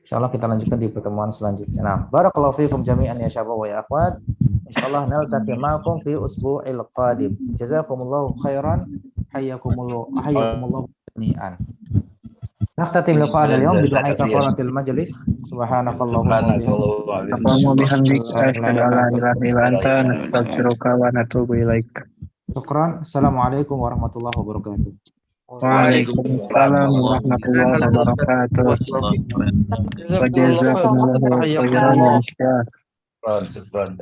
Insyaallah kita lanjutkan di pertemuan selanjutnya. Nah, barakallahu fiikum jami'an ya syabab wa ya akhwat. Insyaallah naltaqi ma'akum fi usbu'il qadim. Jazakumullahu khairan. Hayyakumullahu jami'an. Nakhtatim liqa'ana al-yawm bidu'ai kafaratil majlis. Subhanakallahumma wa bihamdika asyhadu an la ilaha illa anta nastaghfiruka wa natubu ilaik. Syukran. Assalamualaikum warahmatullahi wabarakatuh. Waalaikumsalam warahmatullahi wabarakatuh. Wa jazakumullahu khairan ya Ustaz. Syukran.